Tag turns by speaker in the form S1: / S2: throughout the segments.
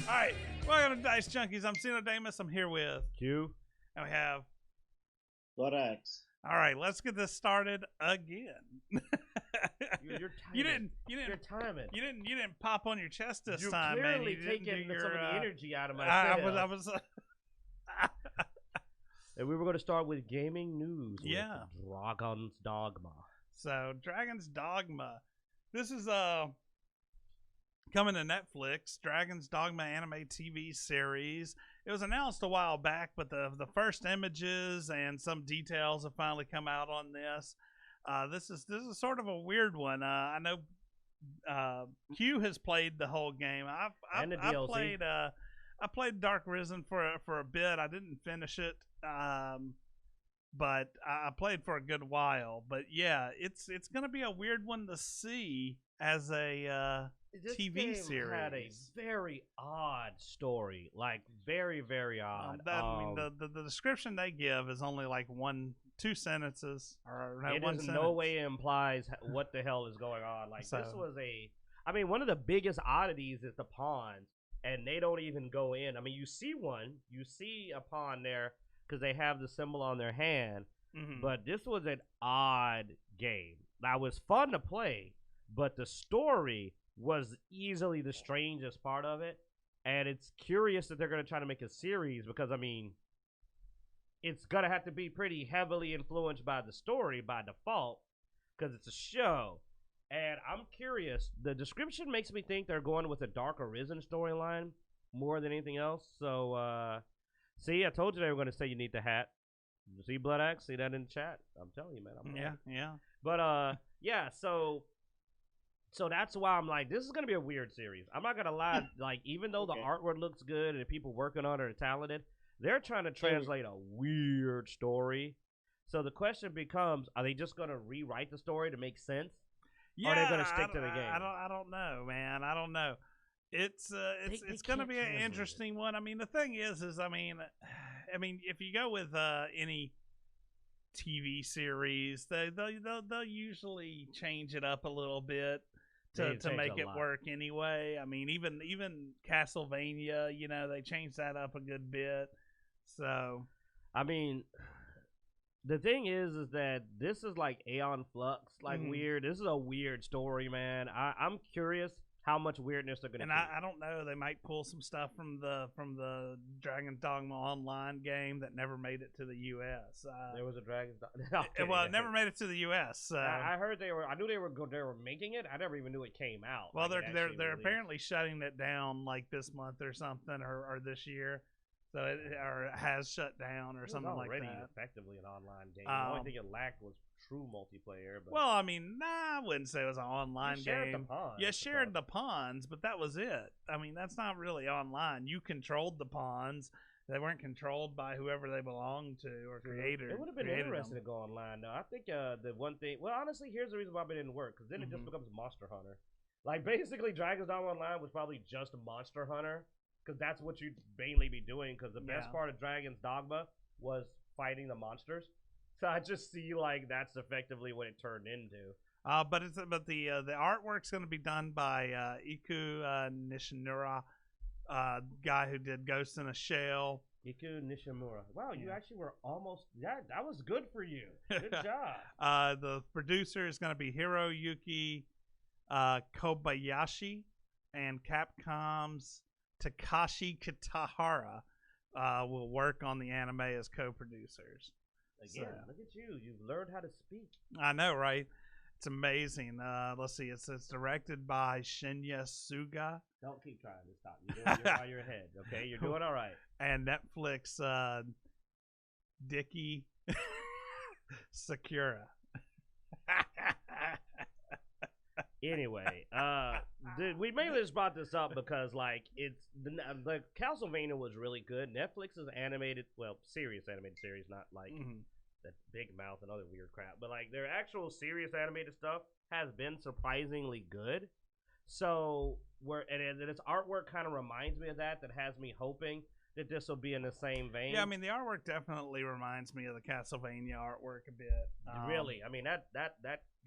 S1: All right, welcome to Dicejunkies. I'm Damus. I'm here with
S2: Q.
S1: and we have.
S3: What X?
S1: All right, let's get this started again.
S2: You're
S1: You
S2: timing.
S1: didn't.
S2: You're timing.
S1: You didn't pop on your chest this
S2: You're
S1: time, man.
S2: clearly
S1: You didn't
S2: taking
S1: do your,
S2: some of the energy out of my
S1: I
S2: sales.
S1: was.
S2: And we were going to start with gaming news.
S1: Yeah.
S2: With Dragon's Dogma.
S1: So, Dragon's Dogma. This is coming to Netflix. Dragon's Dogma anime TV series. It was announced a while back, but the first images and some details have finally come out on this. This is sort of a weird one. I know Q has played the whole game. I played Dark Risen for a bit. I didn't finish it, but I played for a good while. But yeah, it's gonna be a weird one to see as a
S2: This
S1: TV
S2: game
S1: series.
S2: had a very odd story, like very, very odd.
S1: I mean, the description they give is only like two sentences, or no,
S2: it
S1: one
S2: in
S1: sentence.
S2: no way implies what the hell is going on. Like
S1: So-
S2: this was one of the biggest oddities is the pawns, and they don't even go in. I mean, you see a pawn there because they have the symbol on their hand.
S1: Mhm.
S2: But this was an odd game. That was fun to play, but the story was easily the strangest part of it. And it's curious that they're going to try to make a series because, I mean, it's going to have to be pretty heavily influenced by the story by default because it's a show. And I'm curious. The description makes me think they're going with a Dark Arisen storyline more than anything else. So, see, I told you they were going to say you need the hat. You see Blood Axe? See that in the chat? I'm telling you, man.
S1: Yeah.
S2: But yeah. So that's why I'm like, this is gonna be a weird series. I'm not gonna lie. Like, even though the artwork looks good and the people working on it are talented, they're trying to translate a weird story. So the question becomes: are they just gonna rewrite the story to make sense?
S1: Yeah,
S2: or are they gonna stick to the game?
S1: I don't know, man. I don't know. It's
S2: They
S1: going to
S2: can't
S1: be an
S2: translate
S1: interesting one. I mean, the thing is I mean, if you go with any TV series, they'll usually change it up a little bit to make it work anyway. I mean, even Castlevania, they changed that up a good bit. So,
S2: I mean, the thing is that this is like Aeon Flux, like weird. This is a weird story, man. I'm curious how much weirdness they're gonna.
S1: And I don't know. They might pull some stuff from the Dragon's Dogma online game that never made it to the U.S.
S2: There was a Dragon's Dogma.
S1: Well, it never made it to the U.S.
S2: I heard they were. I knew they were making it. I never even knew it came out.
S1: Well,
S2: like
S1: they're apparently shutting it down like this month or something, or this year. So it has shut down or something like that.
S2: Already effectively an online game. The only thing it lacked was true multiplayer. But
S1: well, I mean, I wouldn't say it was an online game. You shared the pawns, but that was it. I mean, that's not really online. You controlled the pawns. They weren't controlled by whoever they belonged to or created.
S2: It would have been interesting to go online, though. I think the one thing... Well, honestly, here's the reason why it didn't work. Because then it just becomes Monster Hunter. Like, basically, Dragon's Dogma Online was probably just Monster Hunter. Because that's what you'd mainly be doing. Because the best part of Dragon's Dogma was fighting the monsters. So I just see like that's effectively what it turned into.
S1: But the artwork's going to be done by Iku Nishimura, guy who did Ghost in a Shell.
S2: Iku Nishimura. Wow, you actually were almost. Yeah, that was good for you. Good job.
S1: The producer is going to be Hiroyuki Kobayashi, and Capcom's Takashi Kitahara will work on the anime as co-producers.
S2: Again, look at you. You've learned how to speak.
S1: I know, right? It's amazing. Let's see. It's directed by Shinya Suga.
S2: Don't keep trying to stop. You're on your head, okay? You're doing all right.
S1: And Netflix, Dicky Sakura.
S2: Anyway, we mainly just brought this up because, like, it's the Castlevania was really good. Netflix's serious animated series, not like that Big Mouth and other weird crap, but like their actual serious animated stuff has been surprisingly good. So, and its artwork kind of reminds me of that has me hoping that this will be in the same vein.
S1: Yeah, I mean the artwork definitely reminds me of the Castlevania artwork a bit.
S2: Really, I mean that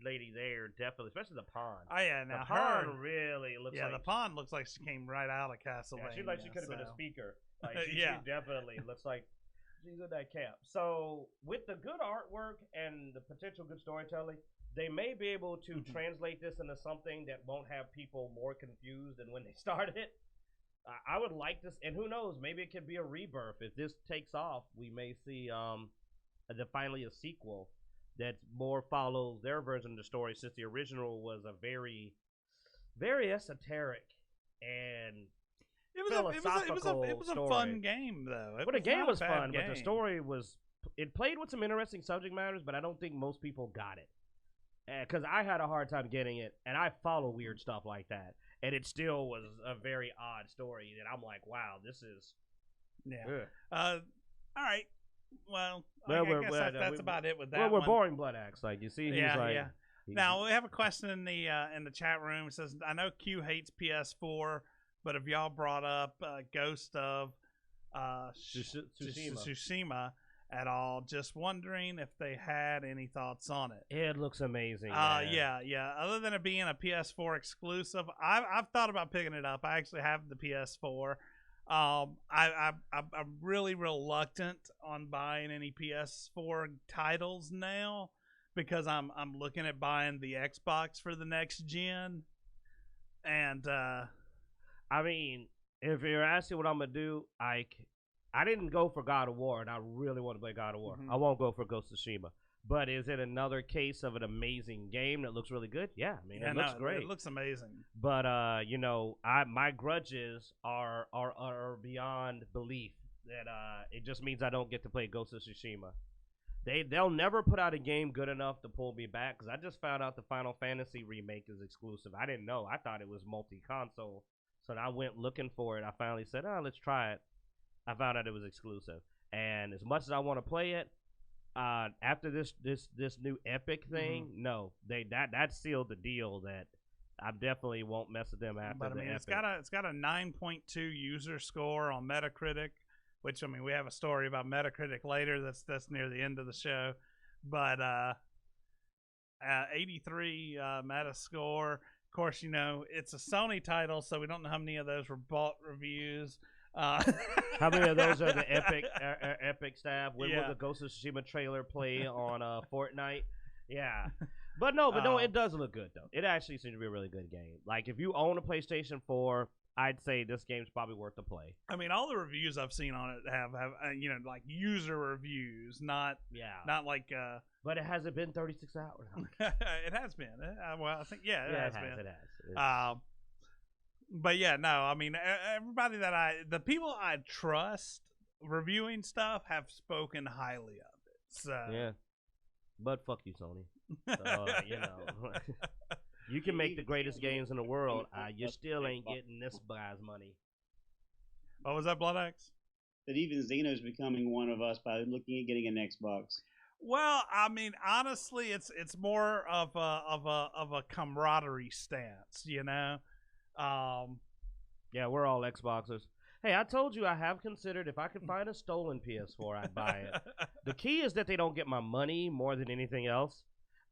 S2: lady there definitely, especially the pond.
S1: Oh yeah, now
S2: the pond
S1: her
S2: really looks like
S1: the pond looks like she came right out of Castlevania.
S2: Yeah, she could have been a speaker. Like she definitely looks like she's in that camp. So with the good artwork and the potential good storytelling, they may be able to translate this into something that won't have people more confused than when they started it. I would like this, and who knows, maybe it could be a rebirth. If this takes off, we may see finally a sequel that more follows their version of the story, since the original was a very, very esoteric and
S1: it was a fun game though.
S2: Well, the game was fun, but the story was. It played with some interesting subject matters, but I don't think most people got it. Because I had a hard time getting it, and I follow weird stuff like that, and it still was a very odd story. And I'm like, wow, this is.
S1: Yeah. All right. Well, I guess that's about it with that.
S2: Well, we're boring Blood Axe, like you see.
S1: Yeah. Now we have a question in the chat room. It says, I know Q hates PS4, but if y'all brought up Ghost of Tsushima at all, just wondering if they had any thoughts on it.
S2: It looks amazing.
S1: Yeah. Other than it being a PS4 exclusive, I've thought about picking it up. I actually have the PS4. I'm really reluctant on buying any PS4 titles now because I'm looking at buying the Xbox for the next gen. And
S2: I mean, if you're asking what I'm gonna do, I didn't go for God of War, and I really want to play God of War. I won't go for Ghost of Tsushima. But is it another case of an amazing game that looks really good? Yeah, I mean, it looks great.
S1: It looks amazing.
S2: But my grudges are beyond belief. That it just means I don't get to play Ghost of Tsushima. They'll never put out a game good enough to pull me back, because I just found out the Final Fantasy remake is exclusive. I didn't know. I thought it was multi-console. So I went looking for it. I finally said, let's try it. I found out it was exclusive, and as much as I want to play it, after this new Epic thing, no, that sealed the deal. That I definitely won't mess with them after.
S1: But I mean,
S2: Epic.
S1: it's got a 9.2 user score on Metacritic, which I mean, we have a story about Metacritic later. That's near the end of the show, but 83 Meta score. Of course, it's a Sony title, so we don't know how many of those were bought reviews.
S2: How many of those are the Epic staff? When will the Ghost of Tsushima trailer play on Fortnite? Yeah, but no, it does look good though. It actually seems to be a really good game. Like if you own a PlayStation 4, I'd say this game's probably worth the play.
S1: I mean, all the reviews I've seen on it have like user reviews, not like.
S2: But it hasn't been 36 hours.
S1: It has been. Well, I think it has been.
S2: It has.
S1: But yeah, no, I mean, everybody the people I trust reviewing stuff have spoken highly of it. So
S2: yeah, but fuck you, Sony. So, you can make the greatest games in the world. You still ain't getting this guy's money.
S1: Oh, was that Blood Axe?
S3: That even Xeno's becoming one of us by looking at getting an Xbox.
S1: Well, I mean, honestly, it's more of a camaraderie stance,
S2: Yeah, we're all Xboxers. Hey, I told you I have considered if I could find a stolen PS4, I'd buy it. The key is that they don't get my money more than anything else.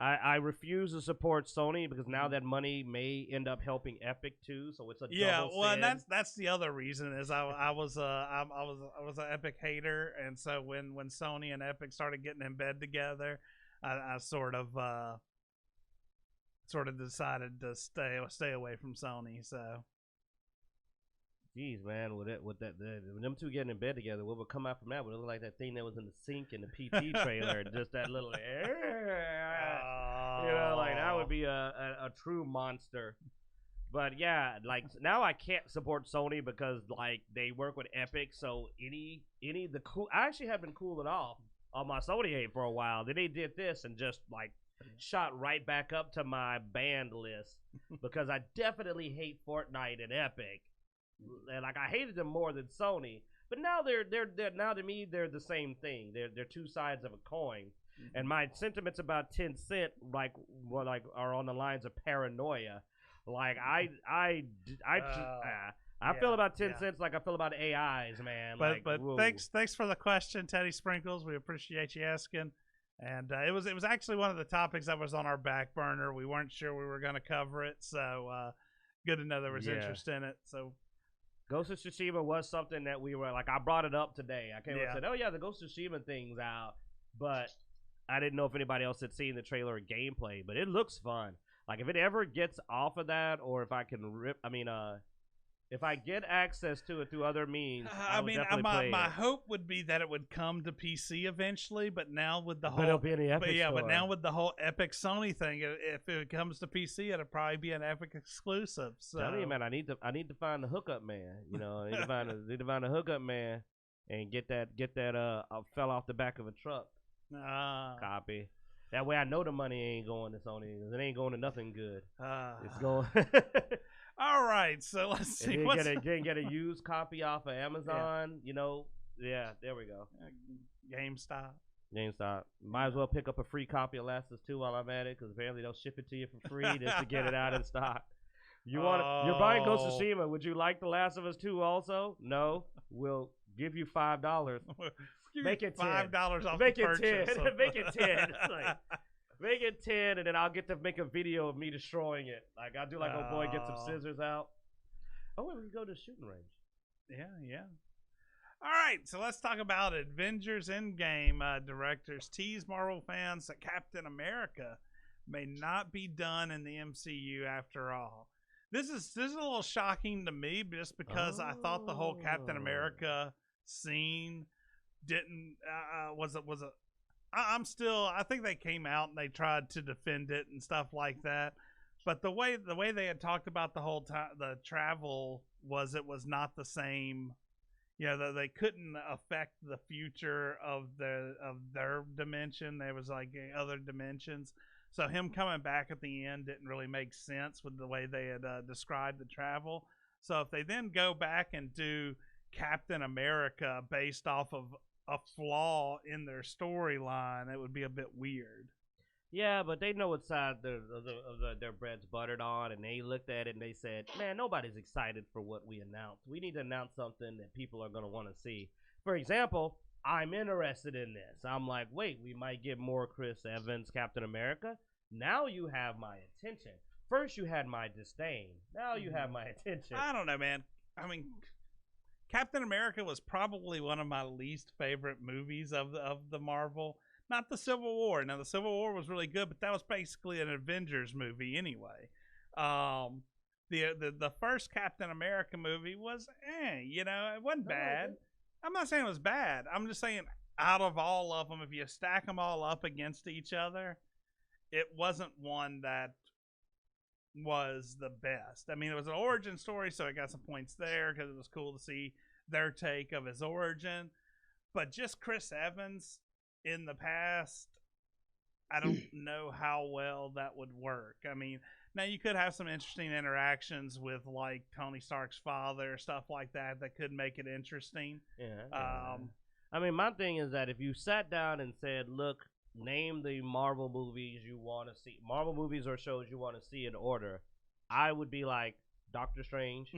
S2: I refuse to support Sony because now that money may end up helping Epic too, so it's a double sin.
S1: And that's the other reason is I was an Epic hater, and so when Sony and Epic started getting in bed together, I sort of decided to stay away from Sony. So,
S2: jeez, man, with them two getting in bed together, what would come out from that would look like that thing that was in the sink in the PT trailer, just that little, like that would be a true monster. But yeah, like now I can't support Sony because like they work with Epic, so any the cool. I actually have been cooling off on my Sony hate for a while. Then they did this and just like shot right back up to my banned list because I definitely hate Fortnite and Epic. And like I hated them more than Sony, but now they're now to me they're the same thing. They're two sides of a coin. And my sentiments about Tencent are on the lines of paranoia. Like I feel about 10 cents like I feel about AIs, man.
S1: But
S2: whoa.
S1: thanks for the question, Teddy Sprinkles. We appreciate you asking. And it was actually one of the topics that was on our back burner. We weren't sure we were going to cover it, so good to know there was interest in it. So
S2: Ghost of Tsushima was something that we were like. I brought it up today. I came and said, "Oh yeah, the Ghost of Tsushima thing's out," but I didn't know if anybody else had seen the trailer or gameplay. But it looks fun. Like if it ever gets off of that, or if I can if I get access to it through other means,
S1: my hope would be that it would come to PC eventually. But now with the whole,
S2: it'll be in the Epic store.
S1: But now with the whole Epic Sony thing, if it comes to PC, it'll probably be an Epic exclusive. So,
S2: tell you, man, I need to find the hookup man. You know, I need to find a hookup man and get that fell off the back of a truck copy. That way, I know the money ain't going to Sony. It ain't going to nothing good. It's going.
S1: All right, so let's see.
S2: Get a used copy off of Amazon. You know, there we go. GameStop. Might as well pick up a free copy of Last of Us 2 while I'm at it, because apparently they'll ship it to you for free just to get it out in stock. You're buying Ghost of Tsushima. Would you like The Last of Us 2 also? No. We'll give you $5. Make it $10.
S1: $5 off
S2: Make
S1: the
S2: it
S1: purchase.
S2: 10. Make it 10. Make it 10, and then I'll get to make a video of me destroying it. Like, I'll do like, oh boy, get some scissors out. Oh, wait, we can go to the shooting range.
S1: Yeah. All right, so let's talk about Avengers Endgame. Directors tease Marvel fans that Captain America may not be done in the MCU after all. This is a little shocking to me, just because I thought the whole Captain America scene I think they came out and they tried to defend it and stuff like that, but the way they had talked about the whole time, the travel was not the same. They couldn't affect the future of their dimension. There was like other dimensions, so him coming back at the end didn't really make sense with the way they had described the travel. So if they then go back and do Captain America based off of a flaw in their storyline, it would be a bit weird.
S2: Yeah, but they know what side their bread's buttered on, and they looked at it and they said, man, nobody's excited for what we announced. We need to announce something that people are going to want to see. For example, I'm interested in this. I'm like, wait, we might get more Chris Evans Captain America. Now you have my attention. First you had my disdain. Now you have my attention.
S1: I don't know, man. I mean, Captain America was probably one of my least favorite movies of the Marvel. Not the Civil War. Now, the Civil War was really good, but that was basically an Avengers movie anyway. The first Captain America movie was, it wasn't bad. I'm not saying it was bad. I'm just saying out of all of them, if you stack them all up against each other, it wasn't one that was the best. I mean, it was an origin story, so I got some points there because it was cool to see their take of his origin. But just Chris Evans in the past, I don't know how well that would work. I mean, now you could have some interesting interactions with like Tony Stark's father, stuff like that could make it interesting.
S2: Yeah. I mean, my thing is that if you sat down and said, look, name the Marvel movies you want to see, Marvel movies or shows you want to see in order, I would be like Doctor Strange,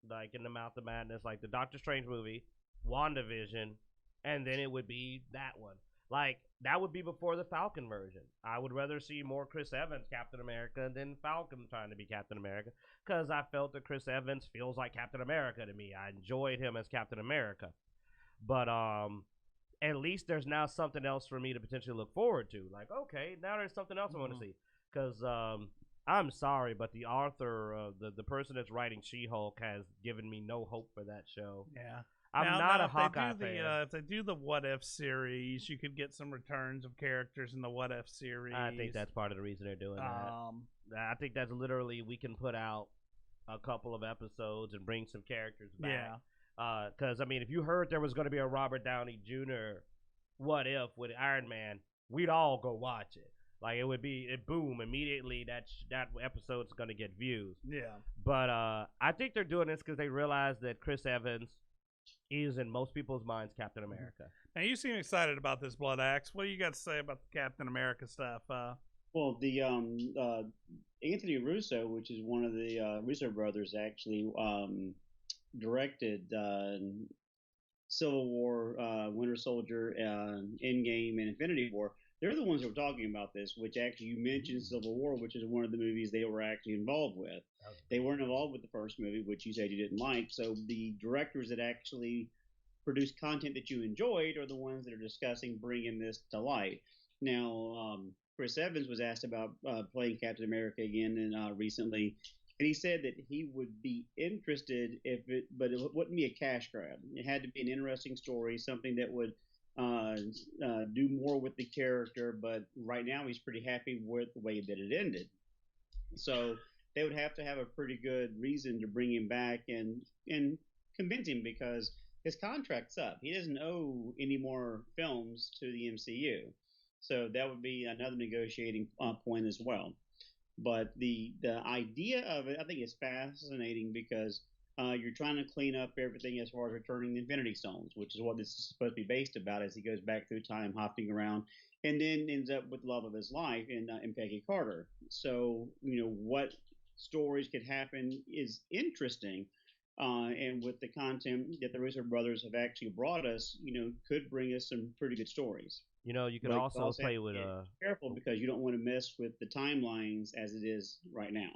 S2: like in the Mouth of Madness, like the Doctor Strange movie, WandaVision, and then it would be that one. Like, that would be before the Falcon version. I would rather see more Chris Evans Captain America than Falcon trying to be Captain America, because I felt that Chris Evans feels like Captain America to me. I enjoyed him as Captain America. But at least there's now something else for me to potentially look forward to. Like, okay, now there's something else I want to see. Because I'm sorry, but the author, the person that's writing She-Hulk has given me no hope for that show.
S1: Yeah.
S2: I'm not a Hawkeye fan.
S1: If they do the What If series, you could get some returns of characters in the What If series.
S2: I think that's part of the reason they're doing that. I think that's literally, we can put out a couple of episodes and bring some characters back.
S1: Yeah.
S2: Because, I mean, if you heard there was going to be a Robert Downey Jr. What If with Iron Man, we'd all go watch it. Like, it would be, boom, immediately that episode's going to get views.
S1: Yeah.
S2: But I think they're doing this because they realize that Chris Evans is, in most people's minds, Captain America.
S1: Now, you seem excited about this, Blood Axe. What do you got to say about the Captain America stuff?
S3: Well, the Anthony Russo, which is one of the Russo brothers, actually directed Civil War, Winter Soldier, Endgame, and Infinity War. They're the ones who were talking about this, which actually you mentioned Civil War, which is one of the movies they were actually involved with. They weren't involved with the first movie, which you said you didn't like. So the directors that actually produce content that you enjoyed are the ones that are discussing bringing this to light. Now, Chris Evans was asked about playing Captain America again and recently, and he said that he would be interested but it wouldn't be a cash grab. It had to be an interesting story, something that would do more with the character. But right now, he's pretty happy with the way that it ended. So they would have to have a pretty good reason to bring him back and convince him, because his contract's up. He doesn't owe any more films to the MCU. So that would be another negotiating point as well. But the idea of it, I think, is fascinating because you're trying to clean up everything as far as returning the Infinity Stones, which is what this is supposed to be based about, as he goes back through time, hopping around, and then ends up with the love of his life in Peggy Carter. So, what stories could happen is interesting. And with the content that the Russo brothers have actually brought us, could bring us some pretty good stories.
S2: You can also play with
S3: careful, because you don't want to mess with the timelines as it is right now.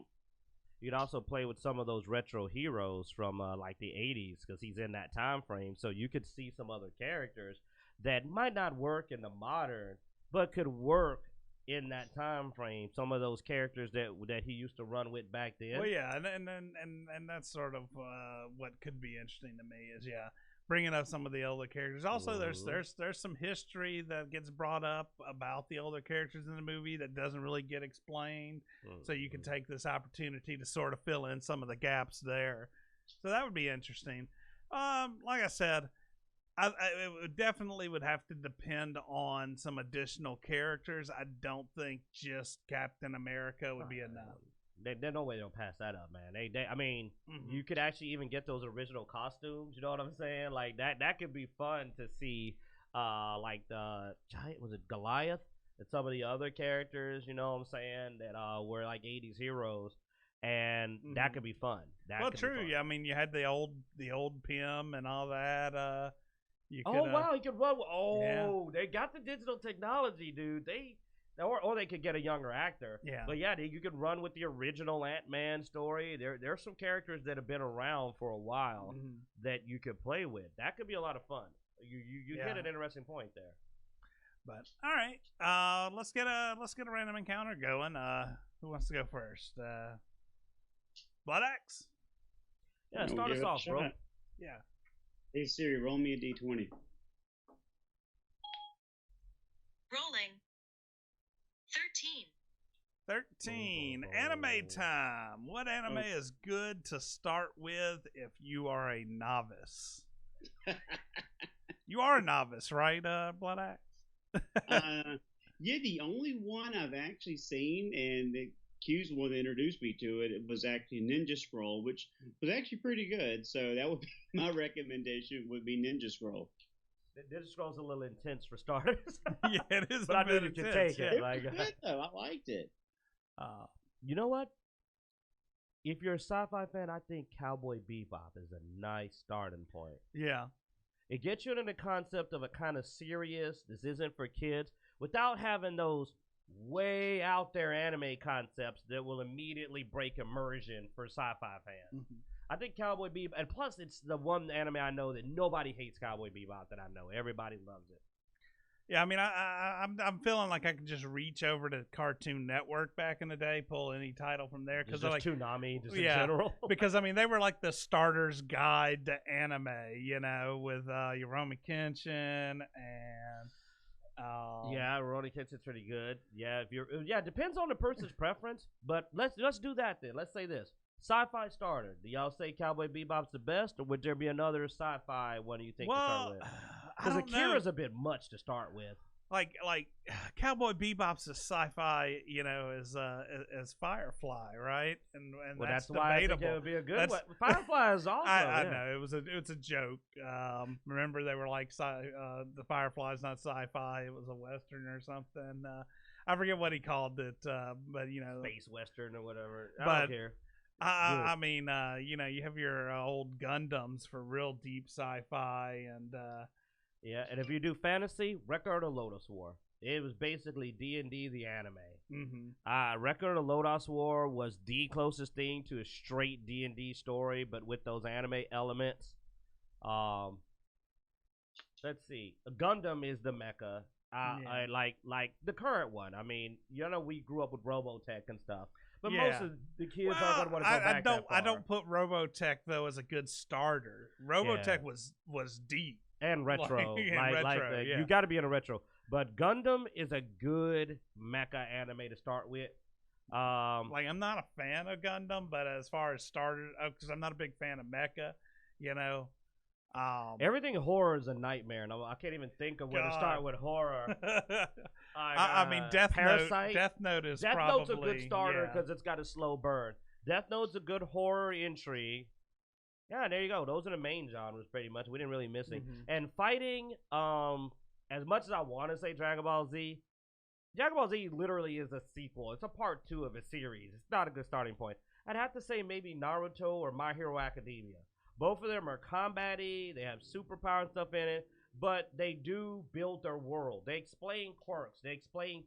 S2: You could also play with some of those retro heroes from like the 80s, because he's in that time frame. So you could see some other characters that might not work in the modern, but could work in that time frame. Some of those characters that he used to run with back then.
S1: Well, yeah, and that's sort of what could be interesting to me is bringing up some of the older characters. Also, there's some history that gets brought up about the older characters in the movie that doesn't really get explained. So you can take this opportunity to sort of fill in some of the gaps there. So that would be interesting. Like I said, it definitely would have to depend on some additional characters. I don't think just Captain America would be enough.
S2: There's no way they'll pass that up, man. I mean, you could actually even get those original costumes. You know what I'm saying? Like that could be fun to see. Like the giant, was it Goliath, and some of the other characters. You know what I'm saying? That were like 80s heroes, and that could be fun.
S1: True. Yeah, I mean, you had the old Pym and all that.
S2: Wow, you could run. They got the digital technology, dude. Or they could get a younger actor.
S1: Yeah.
S2: But you could run with the original Ant-Man story. There's some characters that have been around for a while that you could play with. That could be a lot of fun. You hit an interesting point there.
S1: But all right, let's get a random encounter going. Who wants to go first? Blood Axe?
S2: Yeah, start us off, bro.
S1: Yeah.
S3: Hey Siri, roll me a d20.
S4: Rolling. 13.
S1: Anime time. What anime is good to start with if you are a novice? You are a novice, right, Blood Axe?
S3: Yeah, the only one I've actually seen, and the Q's one that introduced me to it, was actually Ninja Scroll, which was actually pretty good. So that would be my recommendation, would be Ninja Scroll.
S2: Ninja Scroll's a little intense for starters.
S1: Yeah, it is.
S2: But I knew you could take it.
S3: Like, good, though. I liked it.
S2: You know what? If you're a sci-fi fan, I think Cowboy Bebop is a nice starting point.
S1: Yeah.
S2: It gets you into the concept of a kind of serious, this isn't for kids, without having those way out there anime concepts that will immediately break immersion for sci-fi fans. I think Cowboy Bebop, and plus it's the one anime I know that nobody hates Cowboy Bebop that I know. Everybody loves it.
S1: Yeah, I mean, I'm feeling like I could just reach over to Cartoon Network back in the day, pull any title from there, because
S2: like
S1: Toonami,
S2: just in general.
S1: Because I mean, they were like the starter's guide to anime, with Rurouni Kenshin and
S2: Rurouni Kenshin's pretty good. Yeah, it depends on the person's preference, but let's do that then. Let's say this. Sci-fi starter. Do y'all say Cowboy Bebop's the best, or would there be another sci-fi one do you think to start with? Because Akira's a bit much to start with.
S1: Like Cowboy Bebop's a sci-fi, as Firefly, right? And that's
S2: why
S1: debatable.
S2: I think it would be a good one. Firefly is also.
S1: I know it's a joke. Remember they were like the Firefly's not sci-fi; it was a western or something. I forget what he called it, but
S2: space western or whatever. I
S1: but,
S2: don't care.
S1: I mean, you know, you have your old Gundams for real deep sci-fi, and
S2: Yeah, and if you do fantasy, Record of Lodoss War. It was basically D&D the anime. Record of Lodoss War was the closest thing to a straight D&D story, but with those anime elements. Let's see. Gundam is the mecha. I like the current one. I mean, you know, we grew up with Robotech and stuff, but most of the kids aren't going to want to go back that far.
S1: I don't put Robotech though as a good starter. Robotech was deep
S2: and retro.
S1: Retro.
S2: You got to be in a retro. But Gundam is a good mecha anime to start with.
S1: Like, I'm not a fan of Gundam, but as far as starter, because I'm not a big fan of mecha, you know.
S2: Everything horror is a nightmare, and I can't even think of where to start with horror.
S1: I mean, Death
S2: Parasite.
S1: Note. Death Note is
S2: Death
S1: probably
S2: Note's a good starter because it's got a slow burn. Death Note's a good horror intrigue. Yeah, there you go. Those are the main genres, pretty much. We didn't really miss it. And fighting, as much as I want to say Dragon Ball Z literally is a sequel. It's a part 2 of a series. It's not a good starting point. I'd have to say maybe Naruto or My Hero Academia. Both of them are combat-y. They have superpower and stuff in it, but they do build their world. They explain quirks. They explain,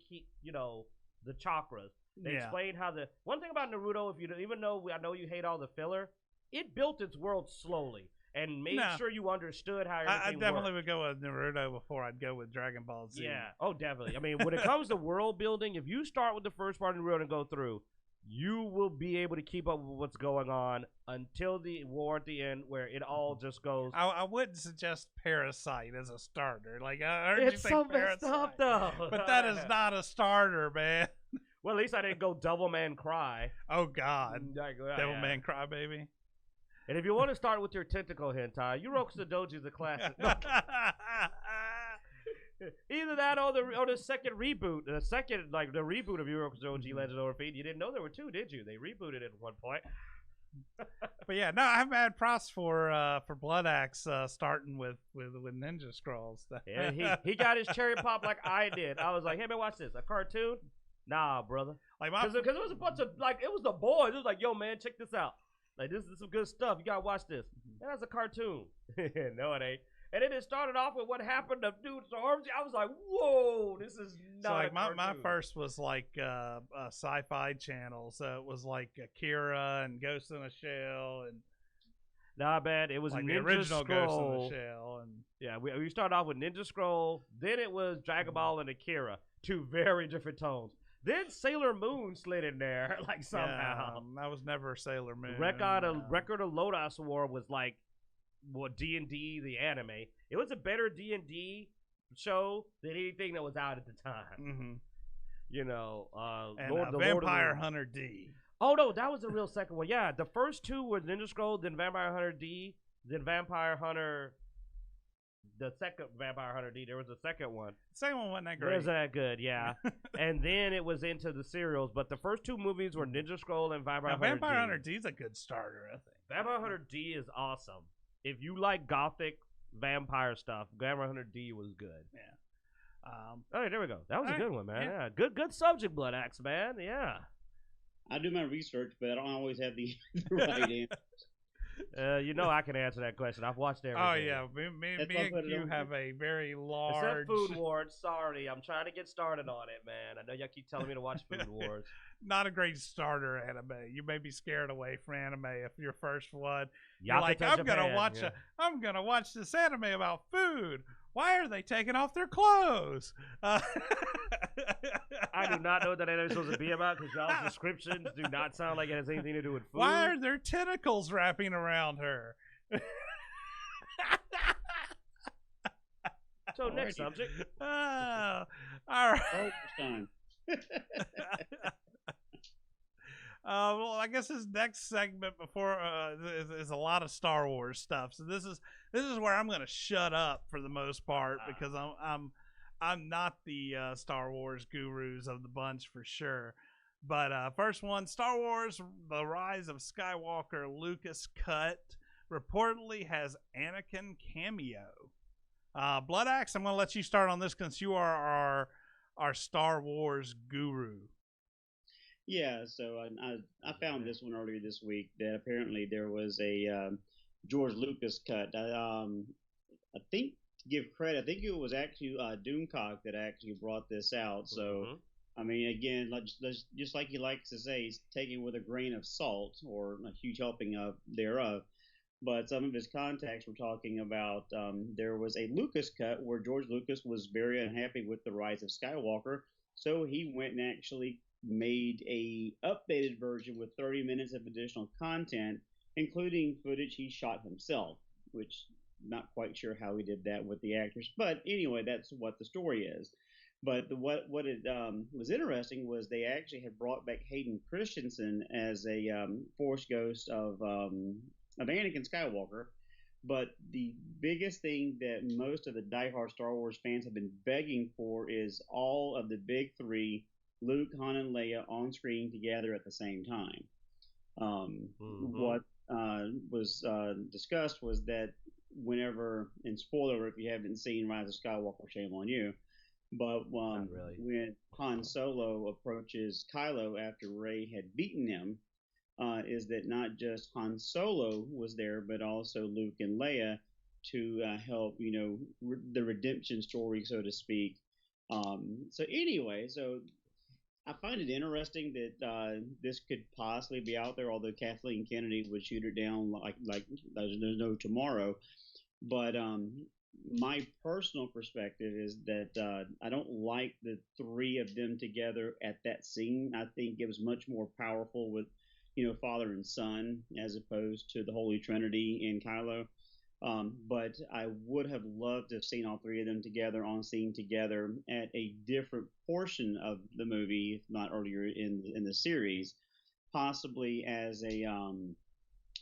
S2: the chakras. They explain how the one thing about Naruto, if you don't, even though I know you hate all the filler, it built its world slowly and made sure you understood how everything
S1: I definitely
S2: worked.
S1: would go with Naruto before I'd go with Dragon Ball Z.
S2: Yeah. Oh, definitely. I mean, when it comes to world building, if you start with the first part of Naruto and go through, you will be able to keep up with what's going on until the war at the end, where it all just goes.
S1: I wouldn't suggest Parasite as a starter. Like, I heard you say
S2: so
S1: Parasite,
S2: messed up, though.
S1: but that is not a starter, man.
S2: Well, at least I didn't go Devilman Cry.
S1: Oh God,
S2: Yeah.
S1: Devilman Cry, baby.
S2: And if you want to start with your tentacle hentai, Yuroku Doji is a classic. Either that or the second reboot. The reboot of Yuroku Doji Legend of Orpheus. You didn't know there were 2, did you? They rebooted it at one point.
S1: But yeah, no, I've had props for Blood Axe starting with Ninja Scrolls.
S2: Yeah, he got his cherry pop like I did. I was like, hey man, watch this. A cartoon? Nah, brother.
S1: Like,
S2: because it was a bunch of it was the boys. It was like, yo man, check this out. Like, this is some good stuff. You gotta watch this. And that's a cartoon. No, it ain't. And then it started off with what happened to dude's arms. I was like, whoa, this is not
S1: so, like,
S2: a cartoon.
S1: my first was like a sci-fi channel. So it was like Akira and Ghost in a Shell and
S2: nah, man, it was
S1: like
S2: Ninja
S1: the original
S2: Scroll.
S1: Ghost in the Shell. And
S2: yeah, we started off with Ninja Scroll. Then it was Dragon Ball and Akira. 2 very different tones. Then Sailor Moon slid in there, like, somehow.
S1: Yeah, I was never Sailor Moon.
S2: Record of Lodoss War was like D&D the anime. It was a better D&D show than anything that was out at the time. You know,
S1: and Vampire Hunter D.
S2: Oh no, that was the real second one. Yeah, the first 2 were Ninja Scroll, then Vampire Hunter D, then Vampire Hunter. The second Vampire Hunter D, there was a second one.
S1: The second one wasn't that great.
S2: It wasn't that good, yeah. And then it was into the serials, but the first 2 movies were Ninja Scroll and Vampire Hunter D.
S1: Vampire Hunter D is a good starter, I think.
S2: Vampire Hunter D is awesome. If you like gothic vampire stuff, Vampire Hunter D was good.
S1: Yeah.
S2: All right, there we go. That was a good one, man. Yeah. Good subject, Blood Axe, man. Yeah.
S3: I do my research, but I don't always have the right answer.
S2: You know I can answer that question. I've watched everything.
S1: Oh yeah, me and you have a very large.
S2: Except Food Wars. Sorry, I'm trying to get started on it, man. I know y'all keep telling me to watch Food Wars.
S1: Not a great starter anime. You may be scared away from anime if your first one. You're
S2: Yakuza
S1: like, I'm
S2: Japan,
S1: gonna watch this anime about food. Why are they taking off their clothes?
S2: I do not know what that anime is supposed to be about because y'all's descriptions do not sound like it has anything to do with food.
S1: Why are there tentacles wrapping around her?
S2: So next subject.
S1: All right.
S3: Time.
S1: Well, I guess this next segment before is a lot of Star Wars stuff. So this is where I'm going to shut up for the most part because I'm not the Star Wars gurus of the bunch for sure. But first one, Star Wars: The Rise of Skywalker Lucas cut reportedly has Anakin cameo. Blood Axe, I'm going to let you start on this since you are our Star Wars guru.
S3: Yeah, so I found this one earlier this week that apparently there was a George Lucas cut. I think to give credit, I think it was actually Doomcock that actually brought this out. So,
S2: Mm-hmm.
S3: I mean, again, just like he likes to say, take it with a grain of salt or a huge helping of thereof. But some of his contacts were talking about there was a Lucas cut where George Lucas was very unhappy with the rise of Skywalker, so he went and actually made a updated version with 30 minutes of additional content, including footage he shot himself, which not quite sure how he did that with the actors, but anyway, that's what the story is. But what it was interesting was they actually had brought back Hayden Christensen as a Force ghost of Anakin Skywalker. But the biggest thing that most of the diehard Star Wars fans have been begging for is all of the big three, Luke, Han, and Leia, on screen together at the same time.
S2: Mm-hmm.
S3: What was discussed was that whenever, and spoiler if you haven't seen Rise of Skywalker, shame on you, but
S2: Not really.
S3: when Han Solo approaches Kylo after Rey had beaten him, is that not just Han Solo was there, but also Luke and Leia to help, the redemption story, so to speak. So anyway, so I find it interesting that this could possibly be out there, although Kathleen Kennedy would shoot it down like there's no tomorrow. But my personal perspective is that I don't like the three of them together at that scene. I think it was much more powerful with, father and son as opposed to the Holy Trinity and Kylo. But I would have loved to have seen all three of them together on scene together at a different portion of the movie, if not earlier in the series, possibly as a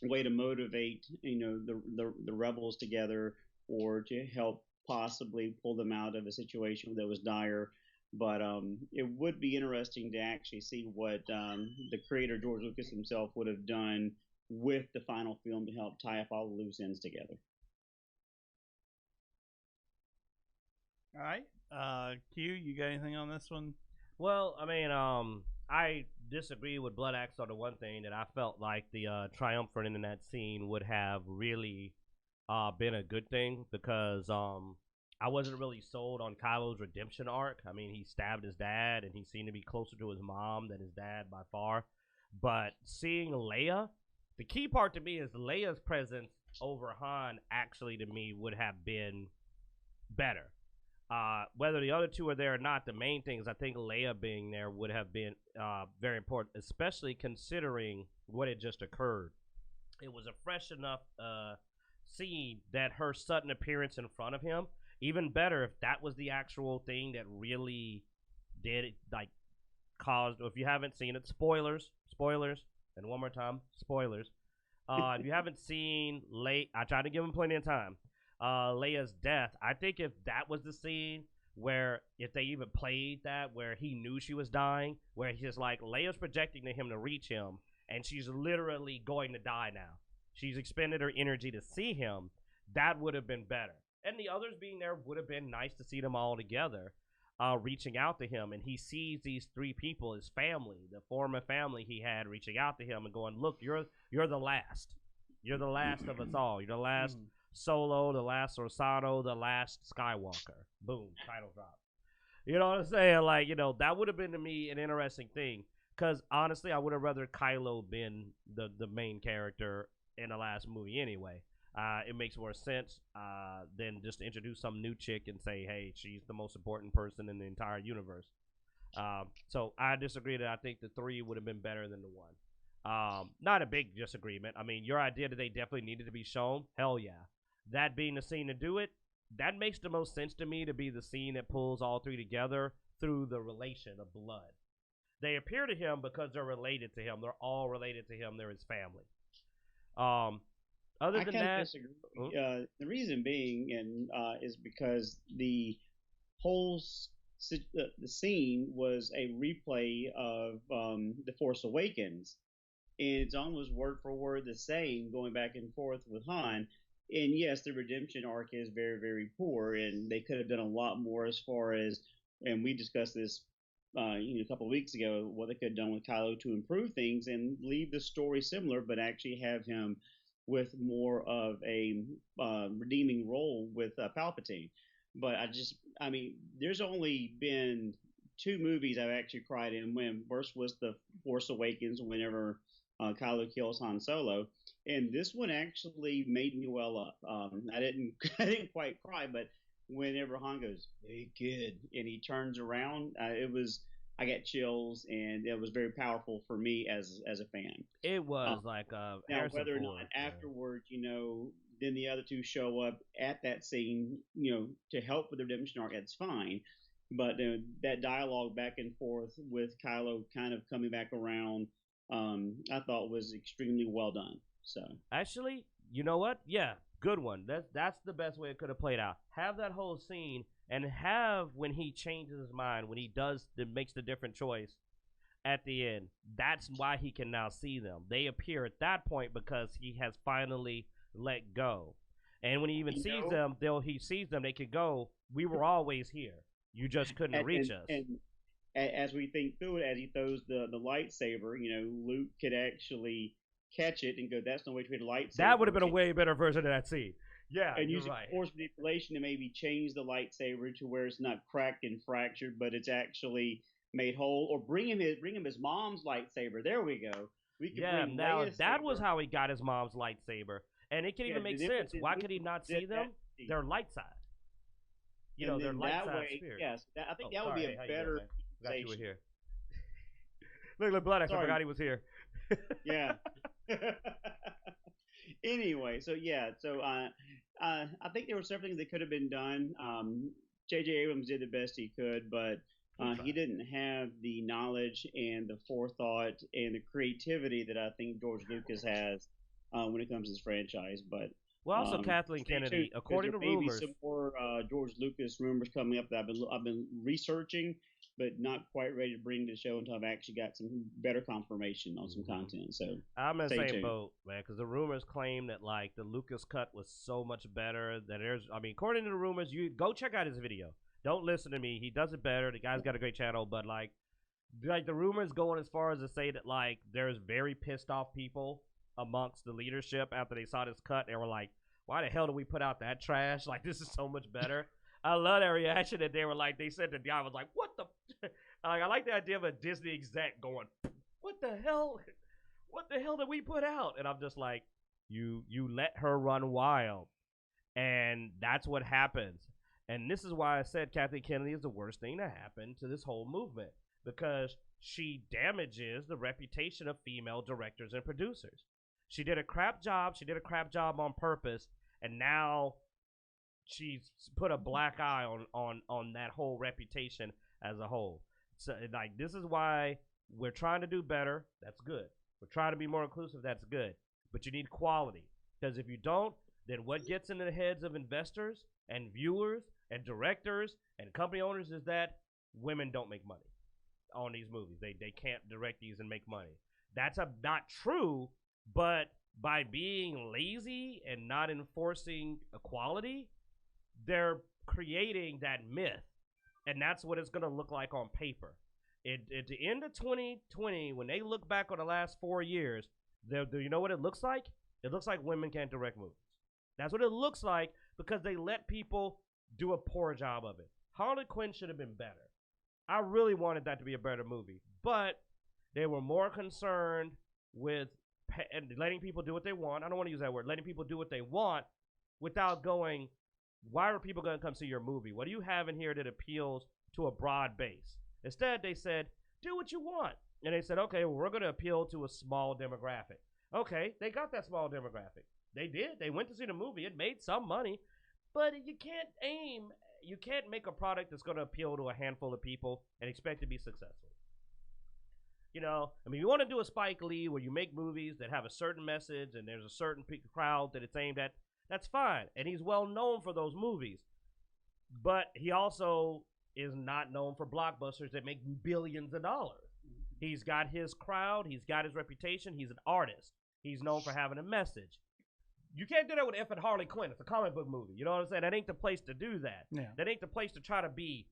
S3: way to motivate the rebels together or to help possibly pull them out of a situation that was dire. But it would be interesting to actually see what the creator George Lucas himself would have done with the final film to help tie up all the loose ends together.
S1: All right. Q, you got anything on this one?
S2: Well, I mean, I disagree with Blood Axe on the one thing that I felt like the triumphant in that scene would have really been a good thing because I wasn't really sold on Kylo's redemption arc. I mean, he stabbed his dad and he seemed to be closer to his mom than his dad by far. But seeing Leia, the key part to me is Leia's presence over Han actually to me would have been better. Whether the other two are there or not, the main thing is I think Leia being there would have been very important, especially considering what had just occurred. It was a fresh enough scene that her sudden appearance in front of him, even better if that was the actual thing that really did it, like caused. If you haven't seen it, spoilers, and one more time, spoilers. If you haven't seen I tried to give him plenty of time. Leia's death. I think if that was the scene where if they even played that where he knew she was dying, where he's just like Leia's projecting to him to reach him, and she's literally going to die now. She's expended her energy to see him. That would have been better. And the others being there would have been nice to see them all together, reaching out to him. And he sees these three people, his family, the former family he had, reaching out to him and going, "Look, you're the last. You're the last of us all. You're the last Solo, the last Rosado, the last Skywalker." Boom, title drop. You know what I'm saying? Like, that would have been to me an interesting thing. Because honestly, I would have rather Kylo been the main character in the last movie anyway. It makes more sense than just to introduce some new chick and say, hey, she's the most important person in the entire universe. So I disagree that I think the three would have been better than the one. Not a big disagreement. I mean, your idea that they definitely needed to be shown, hell yeah. That being the scene to do it, that makes the most sense to me to be the scene that pulls all three together through the relation of blood. They appear to him because they're related to him. They're all related to him. They're his family. Other
S3: I
S2: than
S3: kind of
S2: that,
S3: disagree. The reason being, and is because the whole the scene was a replay of the Force Awakens, and it's almost word for word the same, going back and forth with Han. And yes, the redemption arc is very, very poor, and they could have done a lot more as far as, and we discussed this a couple of weeks ago, what they could have done with Kylo to improve things and leave the story similar, but actually have him with more of a redeeming role with Palpatine. But I mean, there's only been two movies I've actually cried in. When first was the Force Awakens, whenever Kylo kills Han Solo, and this one actually made me well up. I didn't I didn't quite cry, but whenever Han goes, "Hey kid," and he turns around, I got chills, and it was very powerful for me as a fan.
S2: It was
S3: Now,
S2: Harrison
S3: whether or
S2: Ford.
S3: not afterwards, then the other two show up at that scene, to help with the redemption arc, that's fine. But that dialogue back and forth with Kylo kind of coming back around, I thought was extremely well done. So
S2: Actually, you know what? Yeah, good one. That's the best way it could have played out. Have that whole scene, and have when he changes his mind, when he makes the different choice at the end. That's why he can now see them. They appear at that point because he has finally let go. And when he even sees them, he sees them. They could go. We were always here. You just couldn't reach us.
S3: And as we think through it, as he throws the lightsaber, Luke could actually catch it and go, "That's no way to hit a lightsaber."
S2: That would have been a way better version of that scene. Yeah,
S3: and
S2: you're
S3: using
S2: right.
S3: force manipulation to maybe change the lightsaber to where it's not cracked and fractured, but it's actually made whole. Or bring him his mom's lightsaber. There we go. We could bring
S2: now
S3: Leia's
S2: that was
S3: saber.
S2: how he got his mom's lightsaber, and it can even make sense. Why could he not see them? They're light side. They're light side spheres.
S3: Yes, I think that would be a better.
S2: Forgot you were here. Look, Blood X, I forgot he was here.
S3: Yeah. Anyway, so I think there were several things that could have been done. J.J. Abrams did the best he could, but he didn't have the knowledge and the forethought and the creativity that I think George Lucas has when it comes to this franchise. But
S2: also Kathleen Kennedy, according to rumors,
S3: some more George Lucas rumors coming up that I've been researching, but not quite ready to bring to the show until I've actually got some better confirmation on some content. So
S2: I'm in the same boat, man, because the rumors claim that the Lucas cut was so much better that according to the rumors, you go check out his video. Don't listen to me. He does it better. The guy's got a great channel, but the rumors going as far as to say that there's very pissed off people amongst the leadership after they saw this cut. They were like, "Why the hell did we put out that trash? This is so much better." I love that reaction that they were they said the guy was like, "What the?" I like the idea of a Disney exec going, "What the hell? What the hell did we put out?" And I'm just like, you let her run wild, and that's what happens. And this is why I said Kathleen Kennedy is the worst thing to happen to this whole movement, because she damages the reputation of female directors and producers. She did a crap job. She did a crap job on purpose, and now she's put a black eye on that whole reputation as a whole. So this is why we're trying to do better. That's good. We're trying to be more inclusive. That's good. But you need quality, because if you don't, then what gets into the heads of investors and viewers and directors and company owners is that women don't make money on these movies. They can't direct these and make money. That's not true, but by being lazy and not enforcing equality, they're creating that myth, and that's what it's going to look like on paper. At the end of 2020, when they look back on the last 4 years, you know what it looks like? It looks like women can't direct movies. That's what it looks like, because they let people do a poor job of it. Harley Quinn should have been better. I really wanted that to be a better movie, but they were more concerned with letting people do what they want. I don't want to use that word. Letting people do what they want without going, why are people going to come see your movie? What do you have in here that appeals to a broad base? Instead, they said, do what you want. And they said, okay, well, we're going to appeal to a small demographic. Okay, they got that small demographic. They did. They went to see the movie. It made some money. But you can't make a product that's going to appeal to a handful of people and expect to be successful. You want to do a Spike Lee where you make movies that have a certain message and there's a certain crowd that it's aimed at, that's fine. And he's well known for those movies. But he also is not known for blockbusters that make billions of dollars. He's got his crowd. He's got his reputation. He's an artist. He's known for having a message. You can't do that with effing Harley Quinn. It's a comic book movie. You know what I'm saying? That ain't the place to do that.
S1: Yeah.
S2: That ain't the place to try to be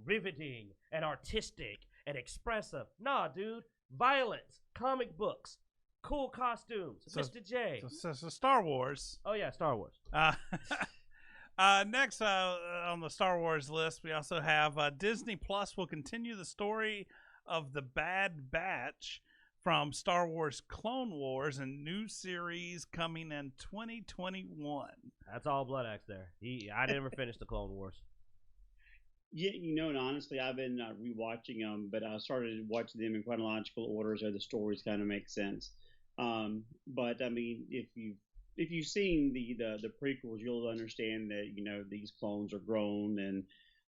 S2: riveting and artistic and expressive. Nah, dude. Violence, comic books, cool costumes, Mr. J.
S1: So Star Wars.
S2: Oh yeah, Star Wars.
S1: Next on the Star Wars list, we also have Disney Plus will continue the story of the Bad Batch from Star Wars Clone Wars, and new series coming in 2021.
S2: That's all Blood Axe there. I never finished the Clone Wars.
S3: Yeah, and honestly, I've been rewatching them, but I started watching them in chronological order, so the stories kind of make sense. But I mean, if you've seen the prequels, you'll understand that these clones are grown and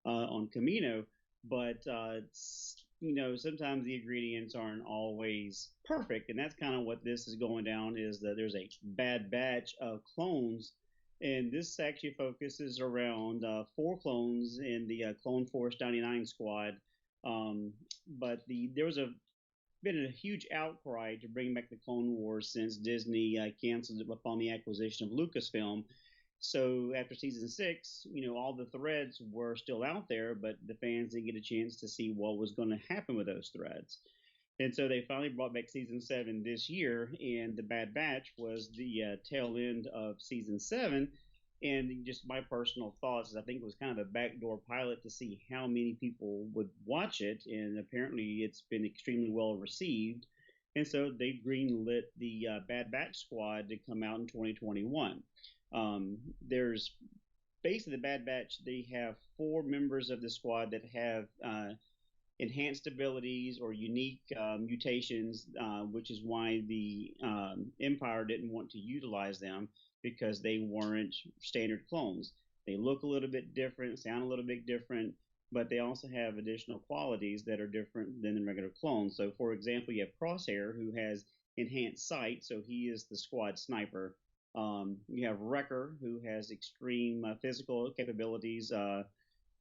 S3: on Camino, but sometimes the ingredients aren't always perfect, and that's kind of what this is going down. Is that there's a bad batch of clones. And this actually focuses around 4 clones in the Clone Force 99 squad. But there was been a huge outcry to bring back the Clone Wars since Disney canceled it upon the acquisition of Lucasfilm. So after season 6, all the threads were still out there, but the fans didn't get a chance to see what was going to happen with those threads. And so they finally brought back season 7 this year, and the Bad Batch was the tail end of season 7. And just my personal thoughts is I think it was kind of a backdoor pilot to see how many people would watch it, and apparently it's been extremely well received. And so they greenlit the Bad Batch squad to come out in 2021. There's basically the Bad Batch. They have 4 members of the squad that have enhanced abilities or unique mutations, which is why the Empire didn't want to utilize them, because they weren't standard clones. They look a little bit different, sound a little bit different, but they also have additional qualities that are different than the regular clones. So, for example, you have Crosshair, who has enhanced sight, so he is the squad sniper. You have Wrecker, who has extreme physical capabilities.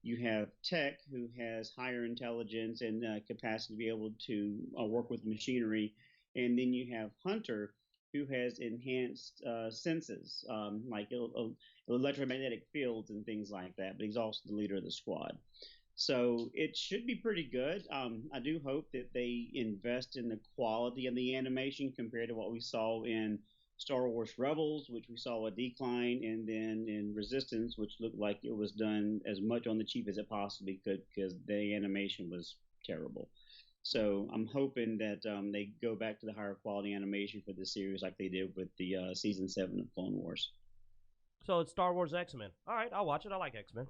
S3: You have Tech, who has higher intelligence and capacity to be able to work with machinery. And then you have Hunter, who has enhanced senses, like electromagnetic fields and things like that. But he's also the leader of the squad. So it should be pretty good. I do hope that they invest in the quality of the animation compared to what we saw in Star Wars Rebels, which we saw a decline, and then in Resistance, which looked like it was done as much on the cheap as it possibly could because the animation was terrible. So I'm hoping that they go back to the higher quality animation for this series like they did with the season 7 of Clone Wars.
S2: So it's Star Wars X-Men. All right, I'll watch it. I like X-Men.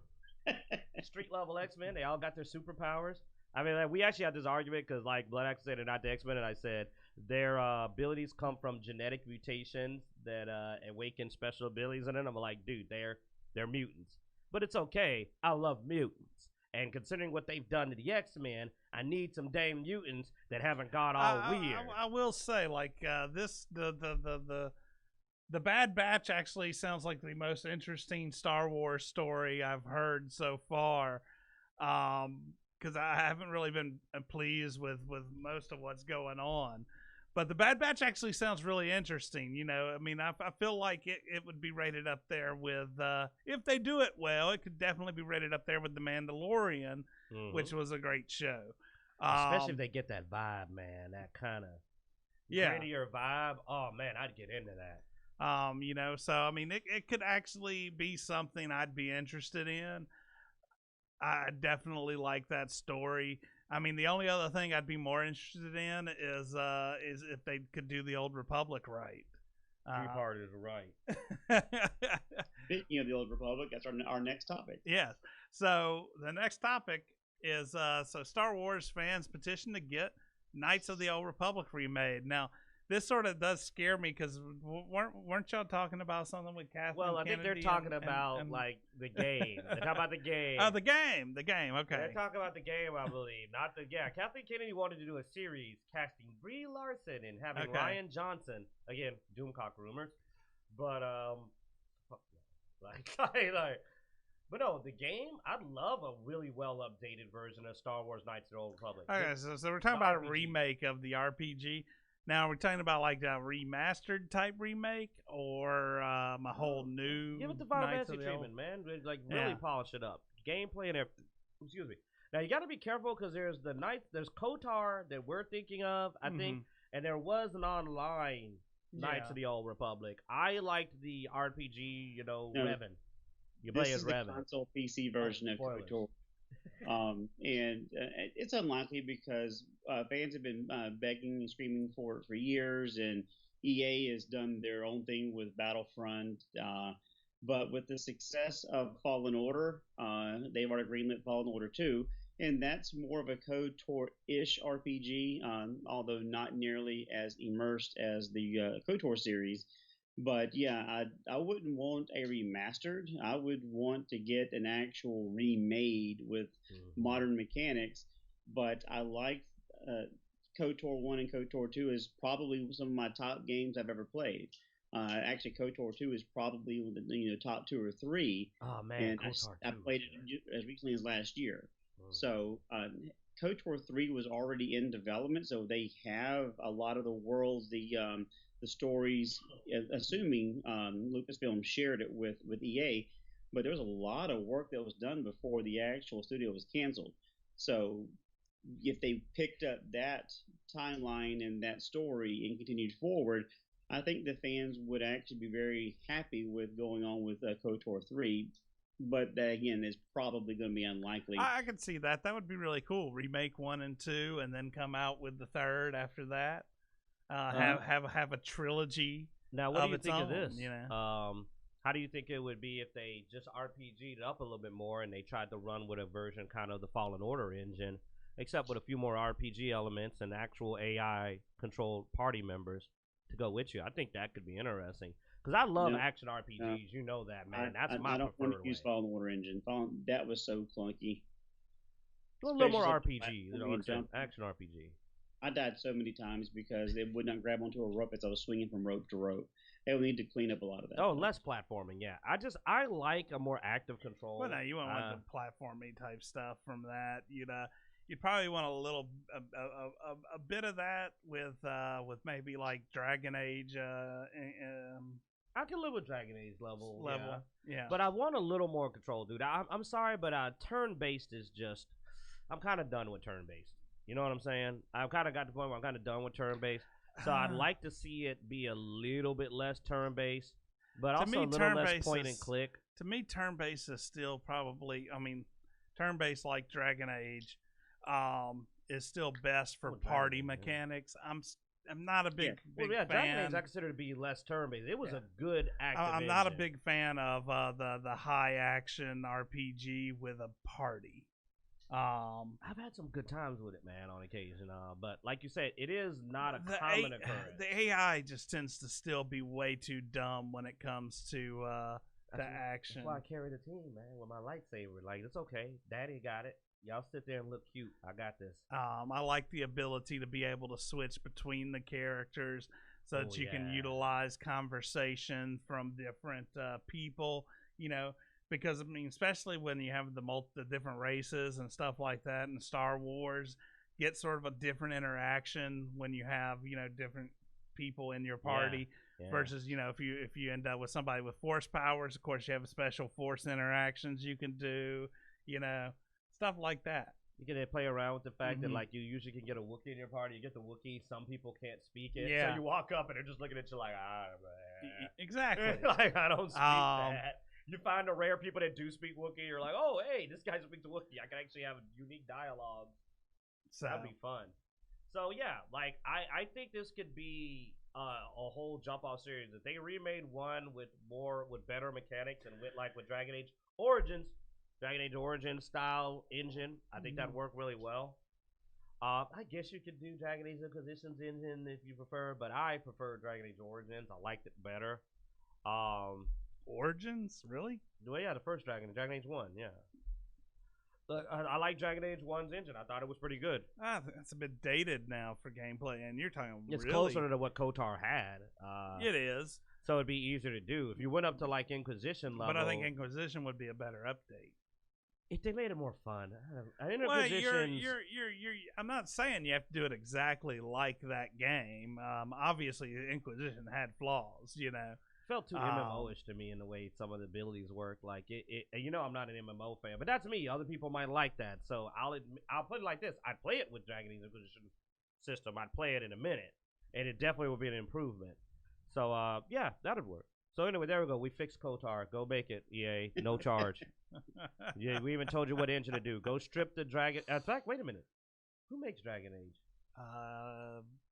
S2: Street level X-Men. They all got their superpowers. I mean, we actually had this argument because, like, Blood Axe said they're not the X-Men, and I said their abilities come from genetic mutations that awaken special abilities in them. I'm like, dude, they're mutants. But it's okay. I love mutants. And considering what they've done to the X-Men, I need some dang mutants that haven't got all weird.
S1: I will say, like, the Bad Batch actually sounds like the most interesting Star Wars story I've heard so far. Because I haven't really been pleased with most of what's going on. But the Bad Batch actually sounds really interesting. I mean, I feel like it would be rated up there with, if they do it well, it could definitely be rated up there with The Mandalorian, which was a great show.
S2: Especially if they get that vibe, man, that kind of grittier vibe. Oh, man, I'd get into that.
S1: So, I mean, it could actually be something I'd be interested in. I definitely like that story. I mean, the only other thing I'd be more interested in is if they could do the Old Republic right.
S2: Three parties are right.
S3: Speaking of the Old Republic, that's our next topic.
S1: Yes. So the next topic is so Star Wars fans petition to get Knights of the Old Republic remade. Now, this sort of does scare me because weren't y'all talking about something with Kathleen
S2: Well, I think
S1: Kennedy
S2: they're talking
S1: and
S2: about like the game. They're talking about the game.
S1: Oh, the game. Okay.
S2: They're talking about the game, I believe. Not the Kathleen Kennedy wanted to do a series casting Brie Larson and having Ryan Johnson again. Doomcock rumors, but but no, the game. I'd love a really well updated version of Star Wars Knights of the Old Republic.
S1: Okay, so we're talking about a remake of the RPG. Now, we're talking about like a remastered type remake or a whole new.
S2: Give it the Final Fantasy treatment, man. Like really polish it up, gameplay and everything. Excuse me, Now you got to be careful because there's there's KOTOR that we're thinking of, I think, and there was an online Knights of the Old Republic. I liked the RPG, Revan. You play as Revan.
S3: This is the console PC version of KOTOR. It's unlikely because fans have been begging and screaming for it for years, and EA has done their own thing with Battlefront. But with the success of Fallen Order, they've already greenlit Fallen Order 2, and that's more of a KOTOR-ish RPG, although not nearly as immersed as the KOTOR series. But yeah, I wouldn't want a remastered. I would want to get an actual remade with modern mechanics. But I like KOTOR 1 and KOTOR 2 is probably some of my top games I've ever played. Actually, KOTOR 2 is probably top 2 or 3.
S2: Oh man,
S3: and
S2: KOTOR 2,
S3: I played it as recently as last year. So KOTOR 3 was already in development, so they have a lot of the worlds, the stories, assuming Lucasfilm shared it with EA. But there was a lot of work that was done before the actual studio was canceled. So if they picked up that timeline and that story and continued forward, I think the fans would actually be very happy with going on with KOTOR 3. But that, again, is probably going to be unlikely.
S1: I can see that. That would be really cool. Remake 1 and 2, and then come out with the third after that. Have a trilogy.
S2: Now, what do you think
S1: own,
S2: of this?
S1: How
S2: do you think it would be if they just RPG'd up a little bit more and they tried to run with a version kind of the Fallen Order engine, except with a few more RPG elements and actual AI-controlled party members to go with you? I think that could be interesting. Because I love action RPGs. You know that, man. That's my preferred way. I don't want to use
S3: Fallen Order engine. That was so clunky.
S2: A little more RPG. Action RPG.
S3: I died so many times because they would not grab onto a rope as I was swinging from rope to rope. They would need to clean up a lot of that.
S2: Oh, less platforming, yeah. I like a more active control.
S1: Well, no, you wouldn't want the platforming type stuff from that. You'd probably want a bit of that with maybe like Dragon Age.
S2: I can live with Dragon Age level.
S1: Yeah.
S2: But I want a little more control, dude. I'm sorry, but turn-based is just... I'm kind of done with turn-based. You know what I'm saying? I've kind of got to the point where I'm kind of done with turn-based. So I'd like to see it be a little bit less turn-based, but also a little less point-and-click.
S1: To me, turn-based is still probably... I mean, turn-based like Dragon Age is still best for party mechanics. I'm not a big fan.
S2: Dragon Age I consider to be less turn-based. It was a good active
S1: I'm not a big fan of the high action RPG with a party.
S2: I've had some good times with it, man, on occasion. But like you said, it is not a common occurrence.
S1: The AI just tends to still be way too dumb when it comes to action.
S2: That's why I carry the team, man, with my lightsaber. Like, it's okay. Daddy got it. Y'all sit there and look cute. I got this.
S1: I like the ability to be able to switch between the characters so that you can utilize conversation from different people, because, I mean, especially when you have the different races and stuff like that in Star Wars, get sort of a different interaction when you have, different people in your party versus, if you end up with somebody with force powers, of course, you have special force interactions you can do, stuff like that.
S2: You can play around with the fact that, like, you usually can get a Wookiee in your party. You get the Wookiee. Some people can't speak it. Yeah. So you walk up and they're just looking at you like,
S1: Exactly.
S2: Like, I don't speak that. You find the rare people that do speak Wookiee. You're like, oh, hey, this guy speaks Wookiee. I can actually have a unique dialogue. So that'd be fun. So, yeah, like, I think this could be a whole jump-off series. If they remade one with better mechanics and with Dragon Age Origins style engine, I think that'd work really well. I guess you could do Dragon Age Inquisition's engine if you prefer, but I prefer Dragon Age Origins. I liked it better.
S1: Origins? Really?
S2: Well, yeah, the first Dragon Age 1, yeah. I like Dragon Age 1's engine. I thought it was pretty good.
S1: It's a bit dated now for gameplay, and you're talking
S2: It's closer to what KOTOR had.
S1: It is.
S2: So it'd be easier to do. If you went up to, like, Inquisition level...
S1: But I think Inquisition would be a better update.
S2: If they made it more fun.
S1: I'm not saying you have to do it exactly like that game. Obviously, Inquisition had flaws,
S2: Felt too MMO-ish to me in the way some of the abilities work. Like I'm not an MMO fan, but that's me. Other people might like that, so I'll put it like this: I'd play it with Dragon Age Inquisition system. I'd play it in a minute, and it definitely would be an improvement. So yeah, that'd work. So anyway, there we go. We fixed KOTOR. Go make it, EA. No charge. Yeah, we even told you what engine to do. Go strip the Dragon. In fact, wait a minute. Who makes Dragon Age?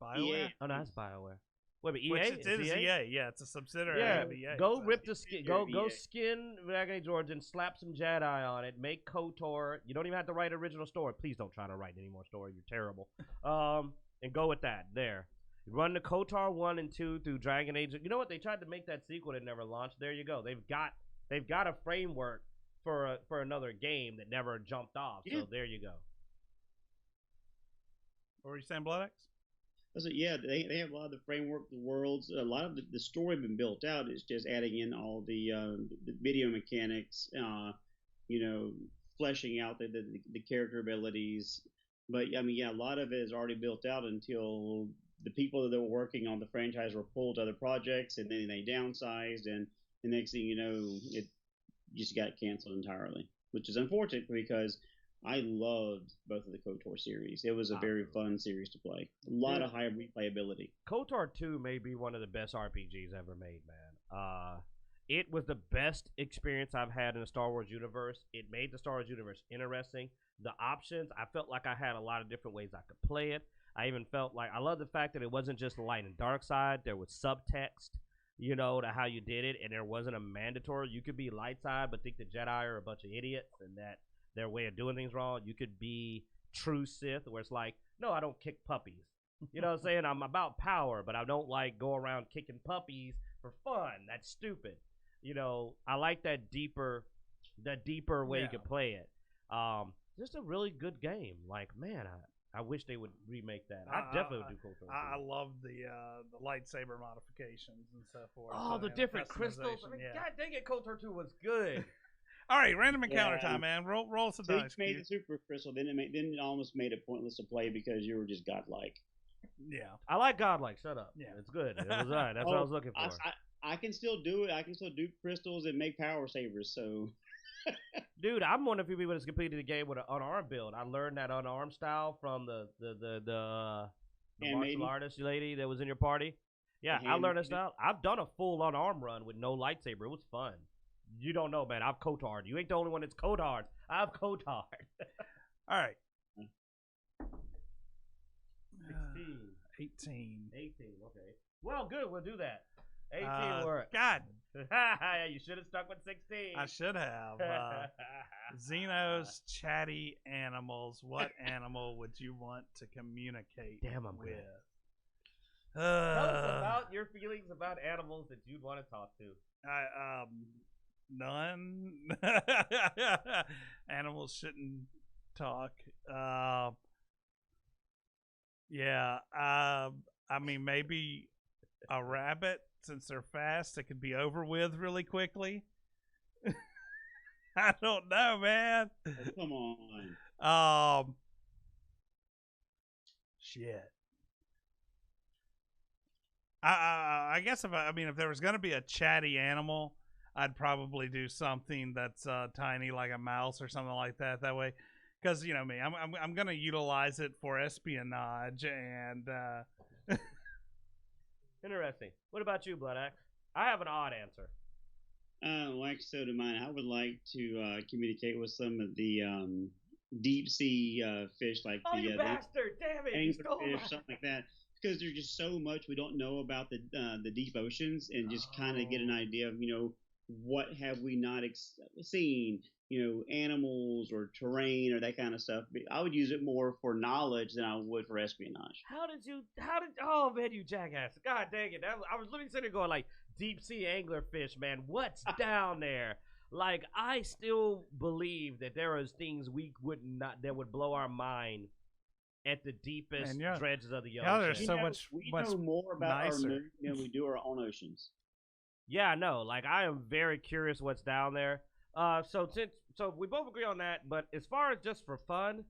S1: BioWare.
S2: Oh no, that's BioWare. Wait, but EA?
S1: Which it is EA. Yeah, it's a subsidiary of EA.
S2: Go
S1: so.
S2: rip the skin. Go skin Dragon Age Origins. Slap some Jedi on it. Make KOTOR. You don't even have to write original story. Please don't try to write any more story. You're terrible. And go with that. There. Run the KOTOR 1 and 2 through Dragon Age. You know what? They tried to make that sequel that never launched. There you go. They've got a framework for another game that never jumped off. Yeah. So there you go.
S1: What were you saying, Blood X?
S3: Yeah, they have a lot of the framework, the worlds, a lot of the story been built out. It's just adding in all the video mechanics, fleshing out the character abilities. But I mean, yeah, a lot of it is already built out until the people that were working on the franchise were pulled to other projects, and then they downsized, and the next thing you know, it just got canceled entirely, which is unfortunate because I loved both of the KOTOR series. It was a very fun series to play. A lot of high replayability.
S2: KOTOR 2 may be one of the best RPGs ever made, man. It was the best experience I've had in the Star Wars universe. It made the Star Wars universe interesting. The options, I felt like I had a lot of different ways I could play it. I even felt like I love the fact that it wasn't just the light and dark side. There was subtext, to how you did it, and there wasn't a mandatory. You could be light side, but think the Jedi are a bunch of idiots and that their way of doing things wrong. You could be true Sith, where it's like, no, I don't kick puppies. You know what I'm saying? I'm about power, but I don't like go around kicking puppies for fun. That's stupid. I like that deeper way you could play it. Just a really good game. Like, man, I wish they would remake that. I definitely would do KOTOR.
S1: I love the lightsaber modifications and so forth.
S2: Oh, the different crystals. I mean, God dang it, KOTOR 2 was good.
S1: All right, random encounter time, man. Roll some dice.
S3: It made the super crystal, then it almost made it pointless to play because you were just godlike.
S1: Yeah,
S2: I like godlike. Shut up.
S1: Yeah,
S2: it's good. It was all right. That's what I was looking for.
S3: I can still do it. I can still do crystals and make power sabers. So,
S2: dude, I'm one of the few people that's completed the game with an unarmed build. I learned that unarmed style from the martial artist lady that was in your party. Yeah, I learned that style. I've done a full unarmed run with no lightsaber. It was fun. You don't know, man. I've KOTOR'd. You ain't the only one that's KOTOR'd. I've KOTOR'd.
S1: All right.
S2: 18. Okay. Well, good. We'll do that. 18 work.
S1: God.
S2: You should have stuck with 16.
S1: I should have. Xenos chatty animals. What animal would you want to communicate with?
S2: Tell us about your feelings about animals that you'd want to talk to.
S1: None. Animals shouldn't talk. I mean, maybe a rabbit, since they're fast, it could be over with really quickly. I don't know, man.
S3: Oh, come on.
S1: Shit. I guess if there was going to be a chatty animal, I'd probably do something that's tiny, like a mouse or something like that. That way, because you know me, I'm going to utilize it for espionage and.
S2: Interesting. What about you, Blood Axe? I have an odd answer.
S3: Like so to mine, I would like to communicate with some of the deep sea fish, like
S2: you bastard! Damn it!
S3: Anglerfish, something like that. Because there's just so much we don't know about the deep oceans, and just kind of get an idea of what have we not seen, animals or terrain or that kind of stuff. I would use it more for knowledge than I would for espionage.
S2: Oh man, you jackass. God dang it. I was literally sitting there going like, deep sea anglerfish, man, what's down there? Like, I still believe that there is things that would blow our mind at the deepest dredges of the ocean.
S1: Yeah, there's so much.
S3: We know more about our moon than we do our own oceans.
S2: Yeah, I know. Like, I am very curious what's down there. So we both agree on that. But as far as just for fun,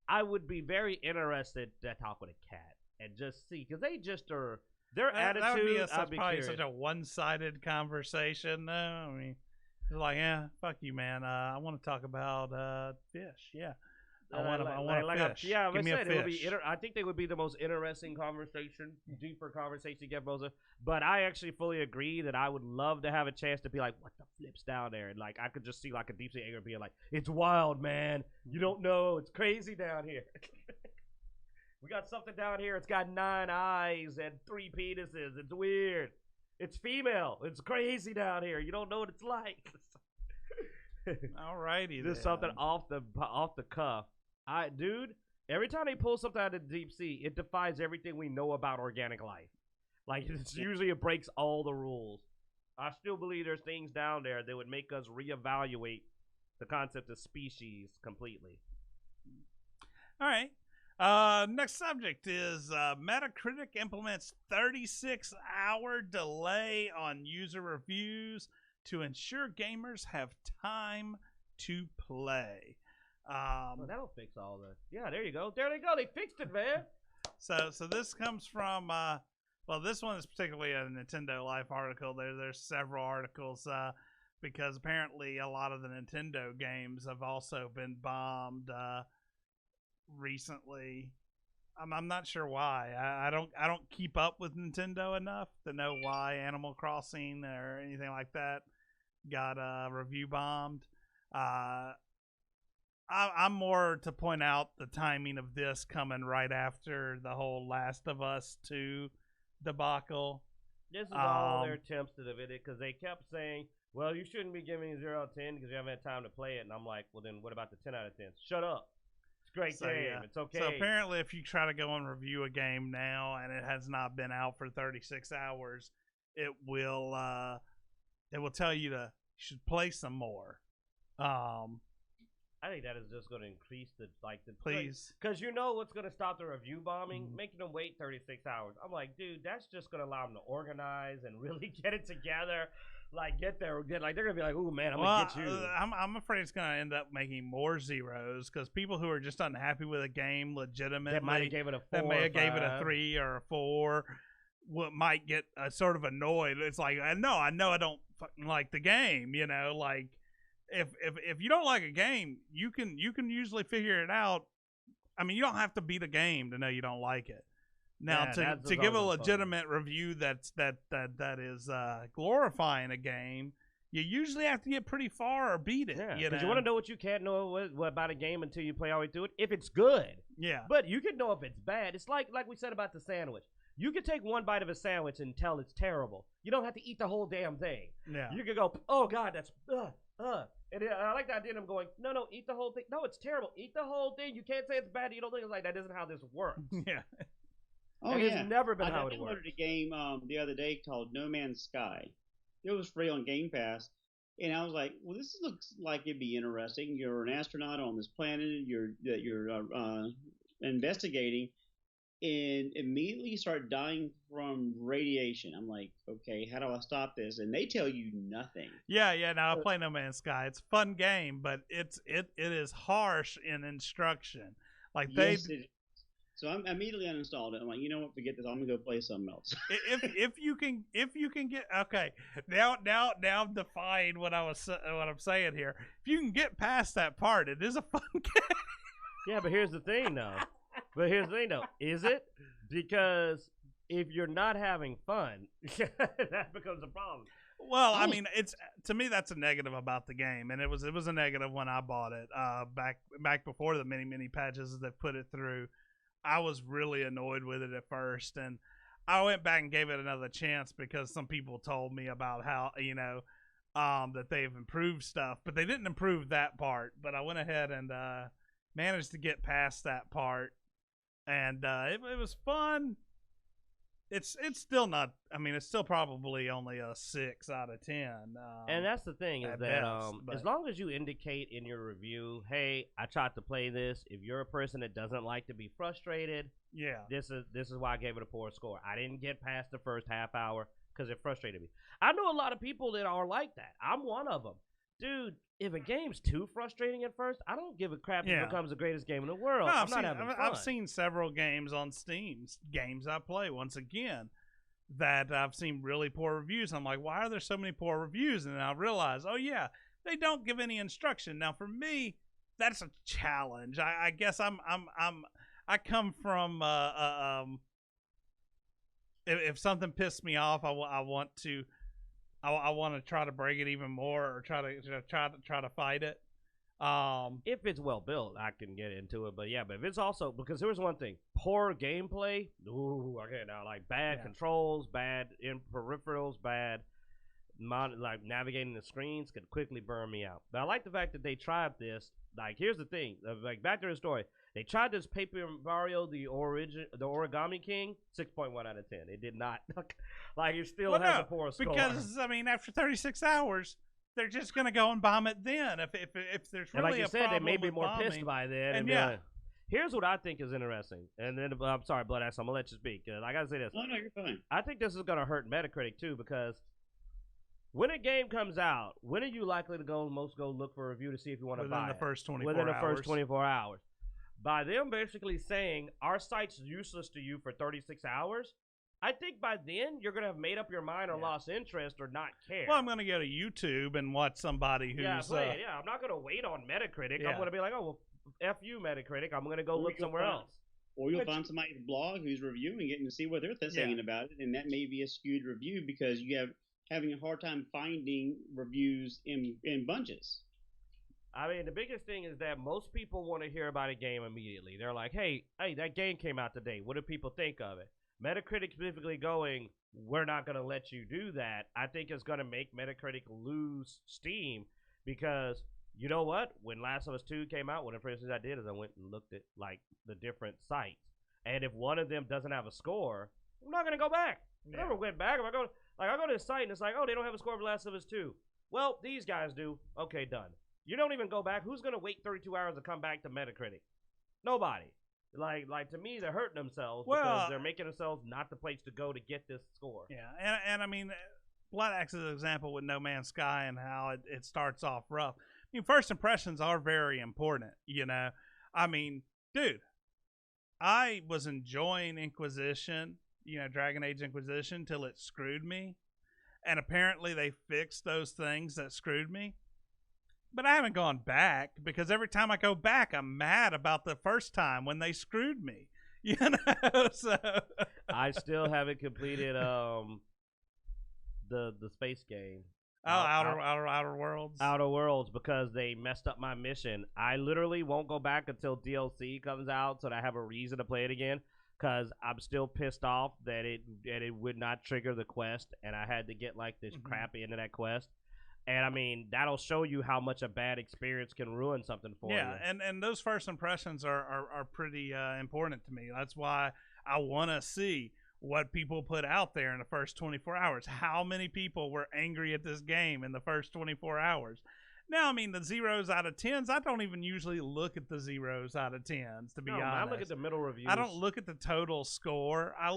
S2: I would be very interested to talk with a cat and just see, because they just are. Their attitude,
S1: that would be
S2: I'd be
S1: probably
S2: curious.
S1: such a one-sided conversation. No, I mean, it's like, yeah, fuck you, man. I want to talk about fish. Yeah, I want a fish.
S2: Yeah,
S1: Give me a
S2: it would be.
S1: fish.
S2: I think they would be the most interesting conversation, deeper conversation to get Boza. But I actually fully agree that I would love to have a chance to be like, what the flip's down there? And like, I could just see like a deep sea anger being like, it's wild, man. You don't know. It's crazy down here. We got something down here. It's got 9 eyes and 3 penises. It's weird. It's female. It's crazy down here. You don't know what it's like.
S1: Alrighty,
S2: This is something off the cuff. Dude, every time they pull something out of the deep sea, it defies everything we know about organic life. Like, it breaks all the rules. I still believe there's things down there that would make us reevaluate the concept of species completely.
S1: All right. Next subject is Metacritic implements 36-hour delay on user reviews to ensure gamers have time to play.
S2: That'll fix all the. Yeah, there you go. There they go. They fixed it, man.
S1: So this comes from this one is particularly a Nintendo Life article. There's several articles because apparently a lot of the Nintendo games have also been bombed recently. I'm not sure why. I don't keep up with Nintendo enough to know why Animal Crossing or anything like that got review bombed. I'm more to point out the timing of this coming right after the whole Last of Us 2 debacle.
S2: This is all their attempts to defend it because they kept saying, well, you shouldn't be giving 0 out of 10 because you haven't had time to play it. And I'm like, well, then what about the 10 out of 10? Shut up. It's a great game. Yeah. It's okay.
S1: So apparently if you try to go and review a game now and it has not been out for 36 hours, it will tell you you should play some more.
S2: I think that is just going to increase the
S1: please,
S2: because you know what's going to stop the review bombing, making them wait 36 hours. I'm like, dude, that's just going to allow them to organize and really get it together, like they're going to be like, ooh man, I'm going to get you.
S1: I'm afraid it's going to end up making more zeros because people who are just unhappy with a game legitimately
S2: that might have gave it a 4,
S1: that may have gave it a 3 or a 4. Might get sort of annoyed. It's like I know I don't fucking like the game, you know, like. If you don't like a game, you can usually figure it out. I mean, you don't have to beat a game to know you don't like it. Now, to give a legitimate review that is glorifying a game, you usually have to get pretty far or beat it.
S2: Yeah,
S1: because
S2: you want to know what you can't know what about a game until you play all the way through it. If it's good,
S1: yeah.
S2: But you can know if it's bad. It's like we said about the sandwich. You can take one bite of a sandwich and tell it's terrible. You don't have to eat the whole damn thing.
S1: Yeah.
S2: You can go, oh god, that's And I like the idea of them going, no, eat the whole thing. No, it's terrible. Eat the whole thing. You can't say it's bad. You don't think it's like that. Isn't how this works.
S1: Yeah.
S3: Oh,
S2: and
S3: yeah.
S2: It's never been how it
S3: I
S2: works.
S3: downloaded a game the other day called No Man's Sky. It was free on Game Pass. And I was like, well, this looks like it'd be interesting. You're an astronaut on this planet. You're investigating. And immediately you start dying from radiation. I'm like, okay, how do I stop this? And they tell you nothing.
S1: Yeah. Now I play No Man's Sky. It's a fun game, but it is harsh in instruction. Like
S3: so I immediately uninstalled it. I'm like, you know what? Forget this. I'm gonna go play something else.
S1: if you can get okay. Now I'm defying what I'm saying here. If you can get past that part, it is a fun game.
S2: Yeah, but here's the thing though. Is it? Because if you're not having fun, that becomes a problem.
S1: Well, I mean, it's to me that's a negative about the game, and it was a negative when I bought it back before the many patches that put it through. I was really annoyed with it at first, and I went back and gave it another chance because some people told me about how that they've improved stuff, but they didn't improve that part. But I went ahead and managed to get past that part. And it was fun. It's still not. I mean, it's still probably only a 6 out of 10.
S2: And that's the thing is that
S1: best,
S2: as long as you indicate in your review, hey, I tried to play this. If you're a person that doesn't like to be frustrated,
S1: yeah,
S2: this is why I gave it a poor score. I didn't get past the first half hour because it frustrated me. I know a lot of people that are like that. I'm one of them. Dude, if a game's too frustrating at first, I don't give a crap if it becomes the greatest game in the world.
S1: No,
S2: I'm not having fun.
S1: I've seen several games on Steam, games I play, once again, that I've seen really poor reviews. I'm like, why are there so many poor reviews? And then I realize, oh yeah, they don't give any instruction. Now for me, that's a challenge. I guess I come from if something pissed me off, I want to try to break it even more, or try to fight it.
S2: If it's well built, I can get into it. But yeah, but if it's also, because there was one thing, poor gameplay. Ooh, okay, now like bad controls, bad in peripherals, bad like navigating the screens could quickly burn me out. But I like the fact that they tried this. Like, here's the thing, like back to the story. They tried this Paper Mario, the Origami King, 6.1 out of 10. It did not. Like, it still has a poor score.
S1: Because, I mean, after 36 hours, they're just going to go and bomb it then. If there's really
S2: like you
S1: a
S2: said,
S1: problem
S2: they may be more
S1: bombing,
S2: pissed by then.
S1: And
S2: yeah. Like, here's what I think is interesting. And then, I'm sorry, Blood Ass, I'm going to let you speak. I got to say this.
S3: Oh, no, you're fine.
S2: I think this is going to hurt Metacritic, too, because when a game comes out, when are you likely to go look for a review to see if you want to buy it?
S1: Within the first 24
S2: Within
S1: hours.
S2: the first 24 hours. By them basically saying, our site's useless to you for 36 hours, I think by then you're going to have made up your mind or lost interest or not care.
S1: Well, I'm going to go to YouTube and watch somebody who's...
S2: I'm not going to wait on Metacritic. I'm going to be like, oh, well, F you, Metacritic. I'm going to go look somewhere else.
S3: Or you'll find somebody's blog who's reviewing it and see what they're saying about it, and that may be a skewed review because you have having a hard time finding reviews in bunches.
S2: I mean, the biggest thing is that most people want to hear about a game immediately. They're like, hey, that game came out today. What do people think of it? Metacritic specifically going, we're not going to let you do that, I think is going to make Metacritic lose steam because, you know what? When Last of Us 2 came out, one of the first things I did is I went and looked at, like, the different sites. And if one of them doesn't have a score, I'm not going to go back. I never went back. If I go to the site and it's like, oh, they don't have a score for Last of Us 2. Well, these guys do. Okay, done. You don't even go back. Who's going to wait 32 hours to come back to Metacritic? Nobody. Like to me, they're hurting themselves because they're making themselves not the place to go to get this score.
S1: Yeah, and I mean, Blood Axe's example with No Man's Sky and how it starts off rough. I mean, first impressions are very important, you know. I mean, dude, I was enjoying Inquisition, you know, Dragon Age Inquisition, till it screwed me. And apparently they fixed those things that screwed me. But I haven't gone back because every time I go back, I'm mad about the first time when they screwed me. You know, so
S2: I still haven't completed the space game.
S1: Outer Worlds.
S2: Outer Worlds, because they messed up my mission. I literally won't go back until DLC comes out so that I have a reason to play it again. Because I'm still pissed off that it would not trigger the quest, and I had to get like this crap into that quest. And I mean, that'll show you how much a bad experience can ruin something for you.
S1: Yeah, and those first impressions are pretty important to me. That's why I want to see what people put out there in the first 24 hours. How many people were angry at this game in the first 24 hours? Now, I mean, the 0s out of 10s, I don't even usually look at the 0s out of 10s, to be honest.
S2: I look at the middle reviews.
S1: I don't look at the total score. I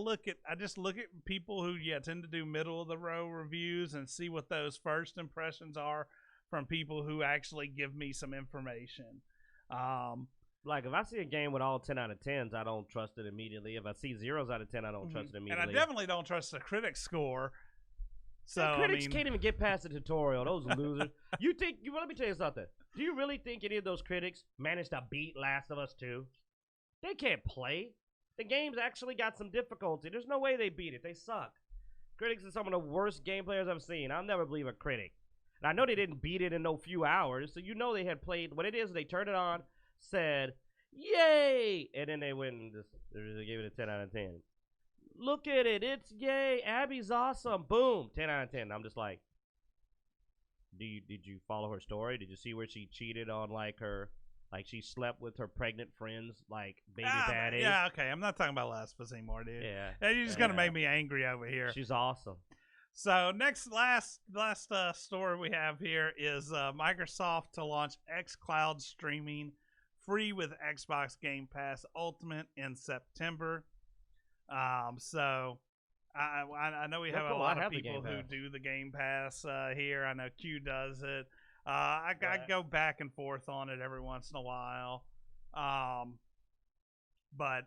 S1: just look at people who, tend to do middle-of-the-row reviews and see what those first impressions are from people who actually give me some information.
S2: Like, if I see a game with all 10 out of 10s, I don't trust it immediately. If I see 0s out of 10, I don't trust it immediately.
S1: And I definitely don't trust the critic score. So
S2: the critics can't even get past the tutorial. Those losers. Let me tell you something. Do you really think any of those critics managed to beat Last of Us 2? They can't play. The game's actually got some difficulty. There's no way they beat it. They suck. Critics are some of the worst game players I've seen. I'll never believe a critic. And I know they didn't beat it in no few hours, so you know they had played. What it is, they turned it on, said, yay! And then they went and they gave it a 10 out of 10. Look at it. It's yay. Abby's awesome. Boom. 10 out of 10. I'm just like, did you follow her story? Did you see where she cheated on she slept with her pregnant friends, like baby daddy?
S1: Yeah, okay. I'm not talking about Last of Us anymore, dude.
S2: Yeah.
S1: You're just going to make me angry over here.
S2: She's awesome.
S1: So last story we have here is Microsoft to launch Xcloud streaming free with Xbox Game Pass Ultimate in September. So I know we have a lot of people who do the Game Pass here. I know Q does it. I go back and forth on it every once in a while. But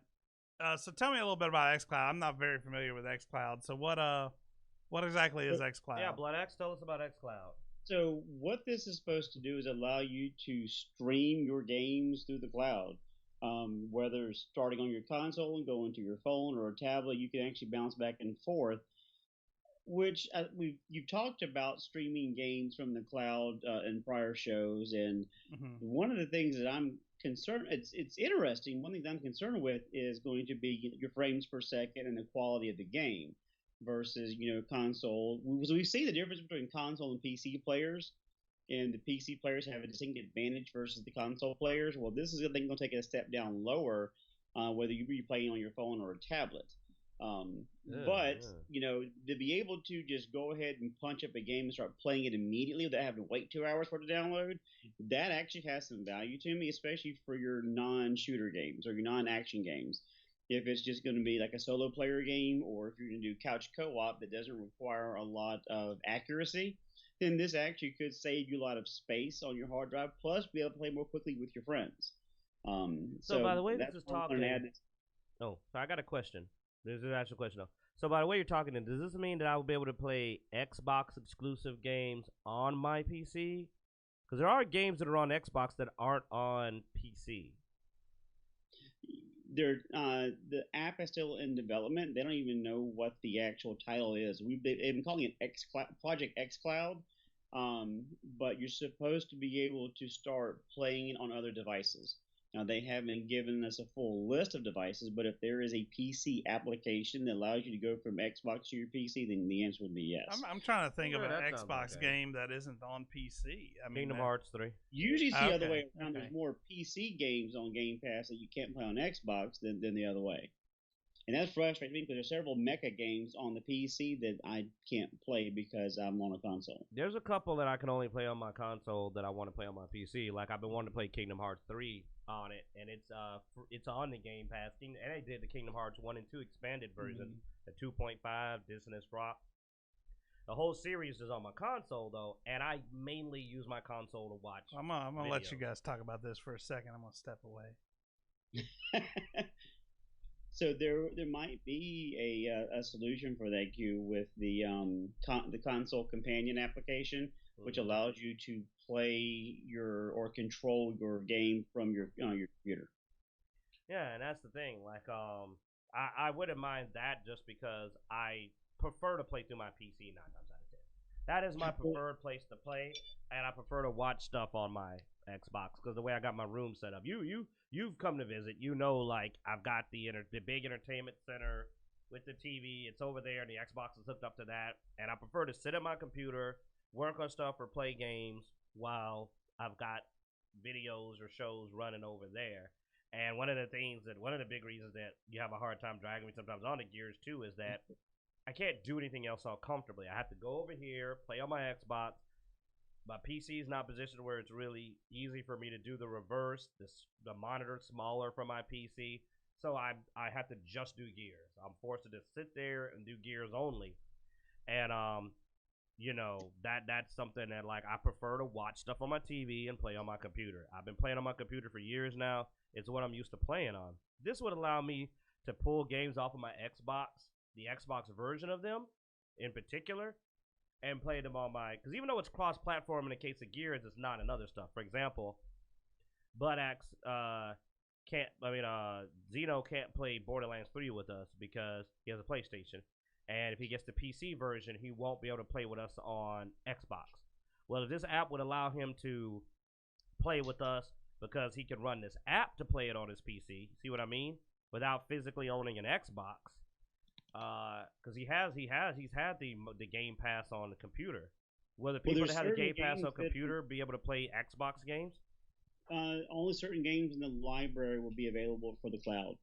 S1: So tell me a little bit about Xcloud. I'm not very familiar with Xcloud. So what exactly is Xcloud?
S2: Yeah, Blood X, tell us about Xcloud.
S3: So what this is supposed to do is allow you to stream your games through the cloud. Whether starting on your console and going to your phone or a tablet, you can actually bounce back and forth. Which you've talked about streaming games from the cloud in prior shows, and one of the things that I'm concerned, it's interesting. One thing that I'm concerned with is going to be your frames per second and the quality of the game versus console. So we see the difference between console and PC players, and the PC players have a distinct advantage versus the console players. Well, this is I think going to take it a step down lower, whether you be playing on your phone or a tablet. But to be able to just go ahead and punch up a game and start playing it immediately without having to wait 2 hours for it to download, that actually has some value to me, especially for your non-shooter games or your non-action games. If it's just going to be like a solo player game, or if you're going to do couch co-op that doesn't require a lot of accuracy, then this actually could save you a lot of space on your hard drive, plus be able to play more quickly with your friends.
S2: So by the way, this is talking. Oh, so I got a question. This is an actual question, though. So, by the way you're talking, does this mean that I will be able to play Xbox exclusive games on my PC? Because there are games that are on Xbox that aren't on PC.
S3: The app is still in development. They don't even know what the actual title is. They've been calling it Project Xcloud, but you're supposed to be able to start playing it on other devices. Now, they haven't given us a full list of devices, but if there is a PC application that allows you to go from Xbox to your PC, then the answer would be yes.
S1: I'm trying to think of an Xbox game that isn't on PC. I mean,
S2: Kingdom Hearts 3.
S3: Usually it's the other way around. There's more PC games on Game Pass that you can't play on Xbox than the other way. And that frustrates me because there's several mecha games on the PC that I can't play because I'm on a console.
S2: There's a couple that I can only play on my console that I want to play on my PC. Like I've been wanting to play Kingdom Hearts 3 on it, and it's on the Game Pass. And they did the Kingdom Hearts 1 and 2 expanded version, the 2.5 Dissonance Drop. The whole series is on my console though, and I mainly use my console to watch.
S1: I'm gonna let you guys talk about this for a second. I'm gonna step away.
S3: So there might be a solution for that, Q, with the console companion application, which allows you to play or control your game from your computer.
S2: Yeah, and that's the thing. Like, I wouldn't mind that just because I prefer to play through my PC 9 times out of 10. That is my preferred place to play, and I prefer to watch stuff on my Xbox because the way I got my room set up. You've come to visit. Like I've got the big entertainment center with the TV. It's over there, and the Xbox is hooked up to that. And I prefer to sit at my computer, work on stuff, or play games while I've got videos or shows running over there. And one of the big reasons that you have a hard time dragging me sometimes on the Gears too is that I can't do anything else all comfortably. I have to go over here, play on my Xbox. My PC is not positioned where it's really easy for me to do the reverse. The monitor's smaller for my PC, so I have to just do Gears. I'm forced to just sit there and do Gears only, and that's something that like I prefer to watch stuff on my TV and play on my computer. I've been playing on my computer for years now. It's what I'm used to playing on. This would allow me to pull games off of my Xbox, the Xbox version of them, in particular. And play them on because even though it's cross-platform in the case of Gears, it's not in other stuff. For example, Zeno can't play Borderlands 3 with us because he has a PlayStation. And if he gets the PC version, he won't be able to play with us on Xbox. Well, if this app would allow him to play with us because he can run this app to play it on his PC, see what I mean? Without physically owning an Xbox. Because he's had the Game Pass on the computer. Will the people that have the Game Pass on computer be able to play Xbox games?
S3: Only certain games in the library will be available for the cloud.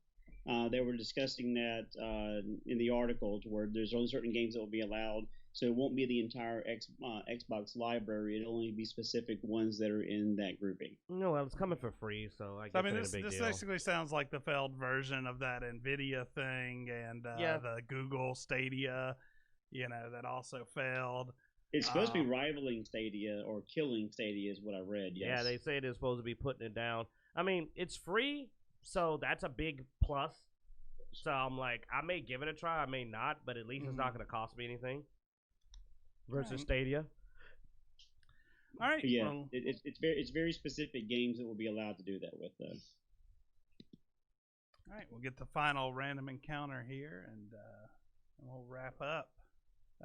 S3: They were discussing that in the article, to where there's only certain games that will be allowed. So it won't be the entire Xbox library. It'll only be specific ones that are in that grouping.
S2: No, well, it's coming for free, so I guess
S1: this basically sounds like the failed version of that NVIDIA thing and the Google Stadia, that also failed.
S3: It's supposed to be rivaling Stadia or killing Stadia is what I read, yes.
S2: Yeah, they say they're supposed to be putting it down. I mean, it's free, so that's a big plus. So I'm like, I may give it a try, I may not, but at least it's not going to cost me anything. Versus Stadia.
S1: All right.
S3: Yeah,
S1: Well,
S3: it's very specific games that will be allowed to do that with, though.
S1: all right, we'll get the final random encounter here, and we'll wrap up.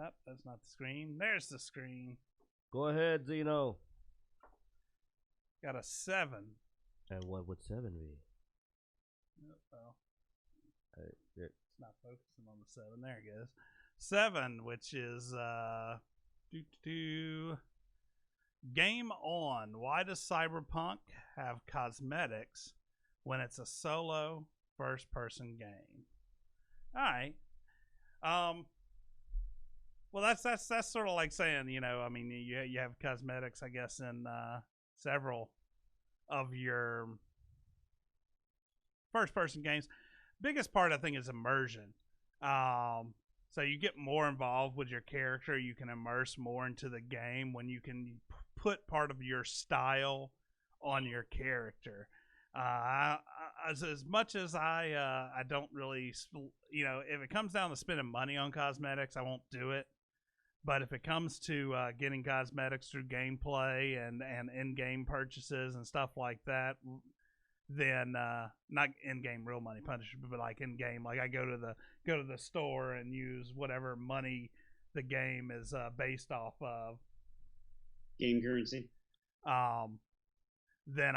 S1: Oh, that's not the screen. There's the screen.
S2: Go ahead, Zeno.
S1: Got a 7.
S2: And what would 7 be?
S1: Oh, well, it's not focusing on the 7. There it goes. 7, which is Game On. Why does Cyberpunk have cosmetics when it's a solo first-person game? All right. Well, that's sort of like saying, you know, I mean, you have cosmetics, I guess, in several of your first-person games. Biggest part, I think, is immersion. So you get more involved with your character. You can immerse more into the game when you can put part of your style on your character. As much as I don't really, you know, if it comes down to spending money on cosmetics, I won't do it. But if it comes to getting cosmetics through gameplay and in-game purchases and stuff like that, then not in-game real money punishment, but like in-game, like I go to the store and use whatever money the game is based off of,
S3: Game currency.
S1: Then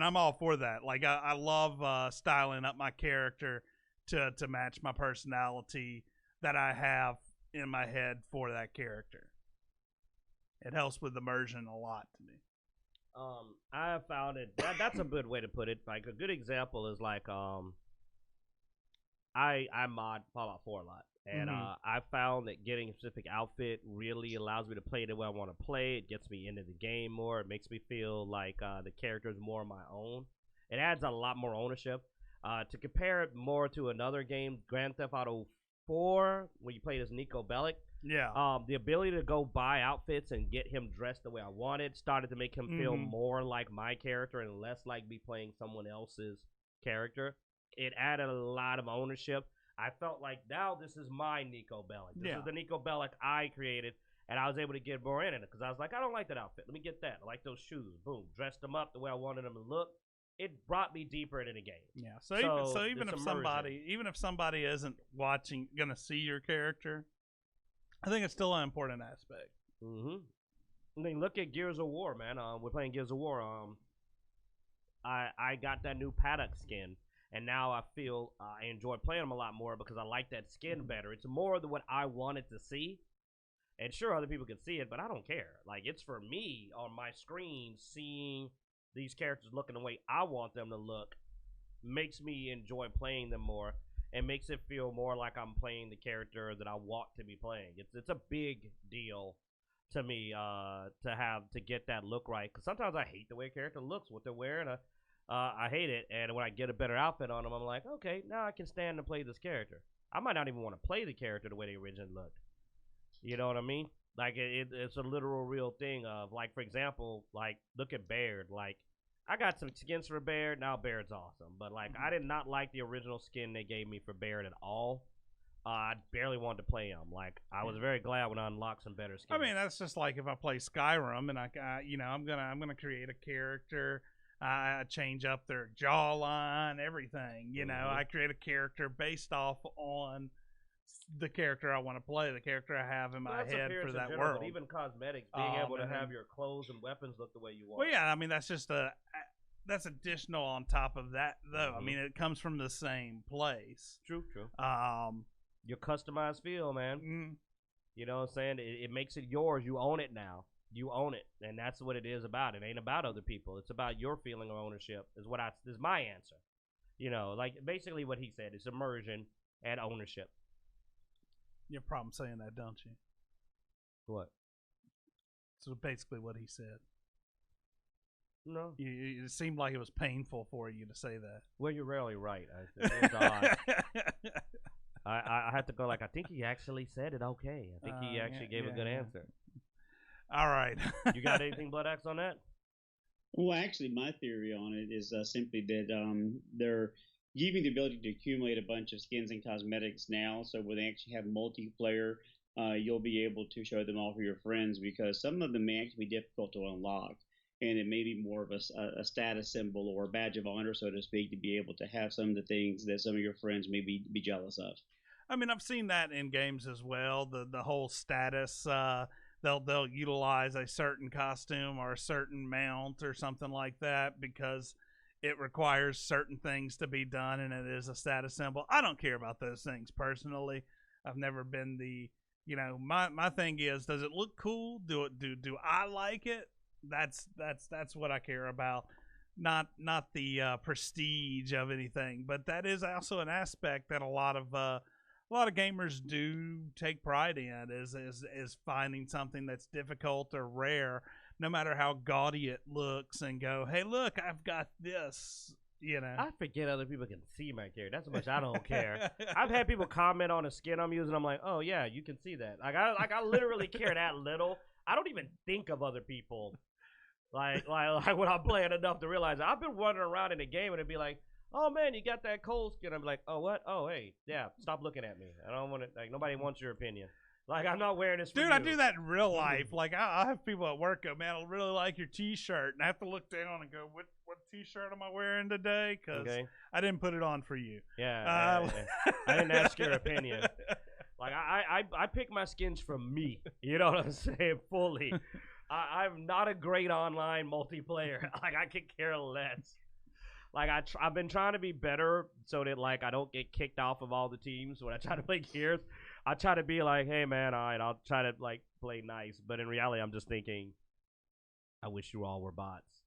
S1: I'm all for that. Like I love styling up my character to match my personality that I have in my head for that character. It helps with immersion a lot to me.
S2: I have found it. That's a good way to put it. Like a good example is like I mod Fallout 4 a lot, and I found that getting a specific outfit really allows me to play the way I want to play. It gets me into the game more. It makes me feel like the character is more my own. It adds a lot more ownership. To compare it more to another game, Grand Theft Auto 4, when you play as Nico Bellic.
S1: Yeah.
S2: The ability to go buy outfits and get him dressed the way I wanted started to make him feel more like my character and less like me playing someone else's character. It added a lot of ownership. I felt like now this is my Nico Bellic. This is the Nico Bellic I created, and I was able to get more in it because I was like, I don't like that outfit. Let me get that. I like those shoes. Boom. Dressed them up the way I wanted them to look. It brought me deeper into the game.
S1: Yeah. So even if somebody isn't gonna see your character, I think it's still an important aspect.
S2: I mean, look at Gears of War, man. We're playing Gears of War. I got that new Paddock skin, and now I feel I enjoy playing them a lot more because I like that skin better. It's more than what I wanted to see. And sure, other people can see it, but I don't care. Like, it's for me on my screen seeing these characters looking the way I want them to look makes me enjoy playing them more and makes it feel more like I'm playing the character that I want to be playing. It's a big deal to me to get that look right, because sometimes I hate the way a character looks, what they're wearing. I hate it, and when I get a better outfit on them, I'm like, okay, now I can stand and play this character. I might not even want to play the character the way they originally looked. You know what I mean? Like, it's a literal real thing of, like, for example, like, look at Baird. Like, I got some skins for Baird. Now Baird's awesome. But, like, I did not like the original skin they gave me for Baird at all. I barely wanted to play him. Like, I was very glad when I unlocked some better skins.
S1: I mean, that's just like if I play Skyrim and I'm gonna create a character. I change up their jawline, everything. You know, I create a character based off on the character I want to play, the character I have in my head for that world.
S2: But even cosmetics, being able to have your clothes and weapons look the way you want.
S1: Well, yeah, I mean, that's just that's additional on top of that, though. I mean, it comes from the same place.
S2: True. Your customized feel, man. You know what I'm saying? It makes it yours. You own it now. You own it, and that's what it is about. It ain't about other people. It's about your feeling of ownership. Is my answer. You know, like basically what he said is immersion and ownership.
S1: You have a problem saying that, don't you?
S2: What?
S1: So basically what he said.
S2: No.
S1: It seemed like it was painful for you to say that.
S2: Well, you're rarely right. It was odd. I had to go like, I think he actually said it okay. I think he actually gave a good answer.
S1: All right.
S2: You got anything, Blood Axe, on that?
S3: Well, actually, my theory on it is simply that they're giving the ability to accumulate a bunch of skins and cosmetics now. So when they actually have multiplayer, you'll be able to show them off for your friends because some of them may actually be difficult to unlock. And it may be more of a status symbol or a badge of honor, so to speak, to be able to have some of the things that some of your friends may be jealous of.
S1: I mean, I've seen that in games as well. The whole status. They'll utilize a certain costume or a certain mount or something like that because it requires certain things to be done, and it is a status symbol. I don't care about those things personally. I've never been the, my thing is, does it look cool? Do I like it? That's what I care about. Not the prestige of anything, but that is also an aspect that a lot of gamers do take pride in is finding something that's difficult or rare, no matter how gaudy it looks, and go, hey, look, I've got this.
S2: I forget other people can see my character. That's how much I don't care. I've had people comment on a skin I'm using. I'm like, oh yeah, you can see that. I literally care that little. I don't even think of other people. Like when I'm playing enough to realize it. I've been wandering around in the game and it'd be like, oh man, you got that cold skin. I'm like, oh what? Oh hey, yeah. Stop looking at me. I don't want to. Like nobody wants your opinion. Like I'm not wearing this. For
S1: Dude,
S2: you.
S1: I do that in real life. Like I have people at work go, man, I really like your T-shirt, and I have to look down and go, what T-shirt am I wearing today? Because I didn't put it on for you.
S2: Yeah, I didn't ask your opinion. Like I pick my skins from me. You know what I'm saying? Fully. I'm not a great online multiplayer. Like I could care less. Like I've been trying to be better so that like I don't get kicked off of all the teams when I try to play Gears. I try to be like, hey man, all right, I'll try to like play nice. But in reality, I'm just thinking, I wish you all were bots.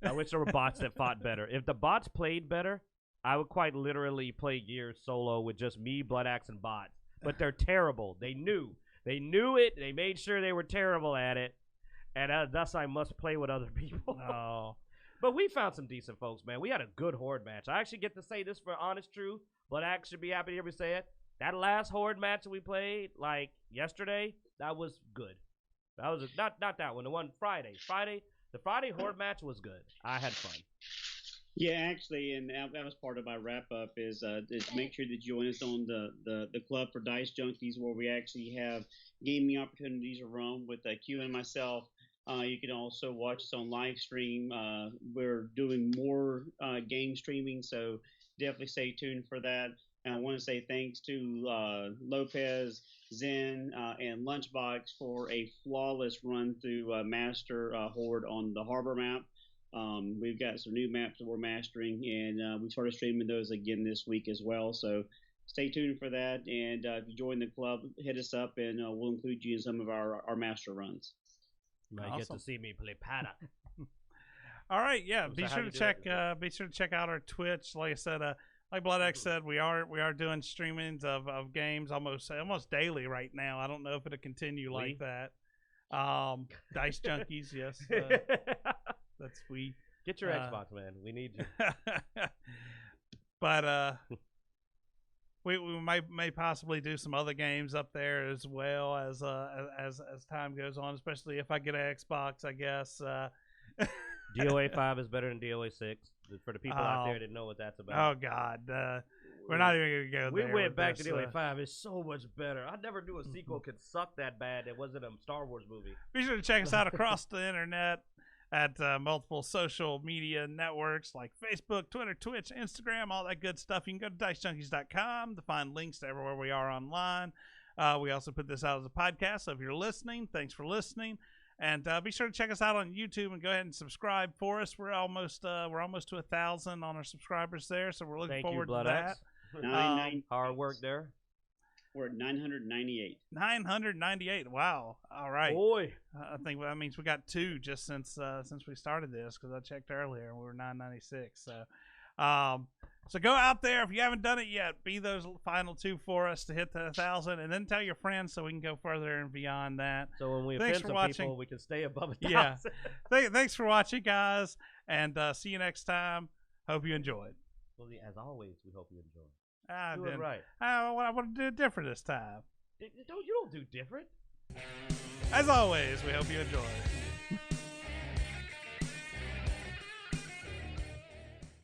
S2: I wish there were bots that fought better. If the bots played better, I would quite literally play Gears solo with just me, Blood Axe, and bots. But they're terrible. They knew it. They made sure they were terrible at it. And thus I must play with other people.
S1: Oh.
S2: But we found some decent folks, man. We had a good Horde match. I actually get to say this for honest truth, but I should be happy to hear me say it. That last Horde match that we played, like, yesterday, that was good. That was not that one. The one Friday. The Friday Horde match was good. I had fun.
S3: Yeah, actually, and that was part of my wrap-up is make sure that you join us on the club for Dicejunkies, where we actually have gaming opportunities to run with Q and myself. You can also watch us on live stream. We're doing more game streaming, so definitely stay tuned for that. And I want to say thanks to Lopez, Zen, and Lunchbox for a flawless run through Master Horde on the Harbor map. We've got some new maps that we're mastering, and we started streaming those again this week as well. So stay tuned for that. And if you join the club, hit us up, and we'll include you in some of our master runs.
S2: You might get to see me play Pada.
S1: All right, yeah. Be sure to check out our Twitch. Like I said, like Blood X said, we are doing streamings of games almost daily right now. I don't know if it'll continue like that. Dicejunkies, yes. That's we.
S2: Get your Xbox, man. We need you.
S1: But we may possibly do some other games up there as well as time goes on, especially if I get an Xbox, I guess.
S2: DOA 5 is better than DOA 6 for the people out there that know what that's about.
S1: Oh God, we're not even gonna go there.
S2: We went back to DOA 5. It's so much better. I never knew a sequel could suck that bad. It wasn't a Star Wars movie.
S1: Be sure to check us out across the internet at multiple social media networks like Facebook, Twitter, Twitch, Instagram, all that good stuff. You can go to Dicejunkies.com to find links to everywhere we are online. We also put this out as a podcast, so if you're listening, thanks for listening. And be sure to check us out on YouTube and go ahead and subscribe for us. We're almost to 1,000 on our subscribers there, so we're looking forward to that.
S2: Hard work there.
S3: We're at 998.
S1: 998. Wow. All right.
S2: Boy.
S1: I think that means we got 2 just since we started this, because I checked earlier and we were 996. So go out there if you haven't done it yet. Be those final 2 for us to hit the 1,000, and then tell your friends so we can go further and beyond that.
S2: So when we offend some people, we can stay above 1,000.
S1: Yeah. Thanks for watching, guys, and see you next time. Hope you enjoyed.
S2: Well, as always, we hope you enjoyed.
S1: Do
S2: it right.
S1: I want to do it different this time.
S2: You don't do different.
S1: As always, we hope you enjoy.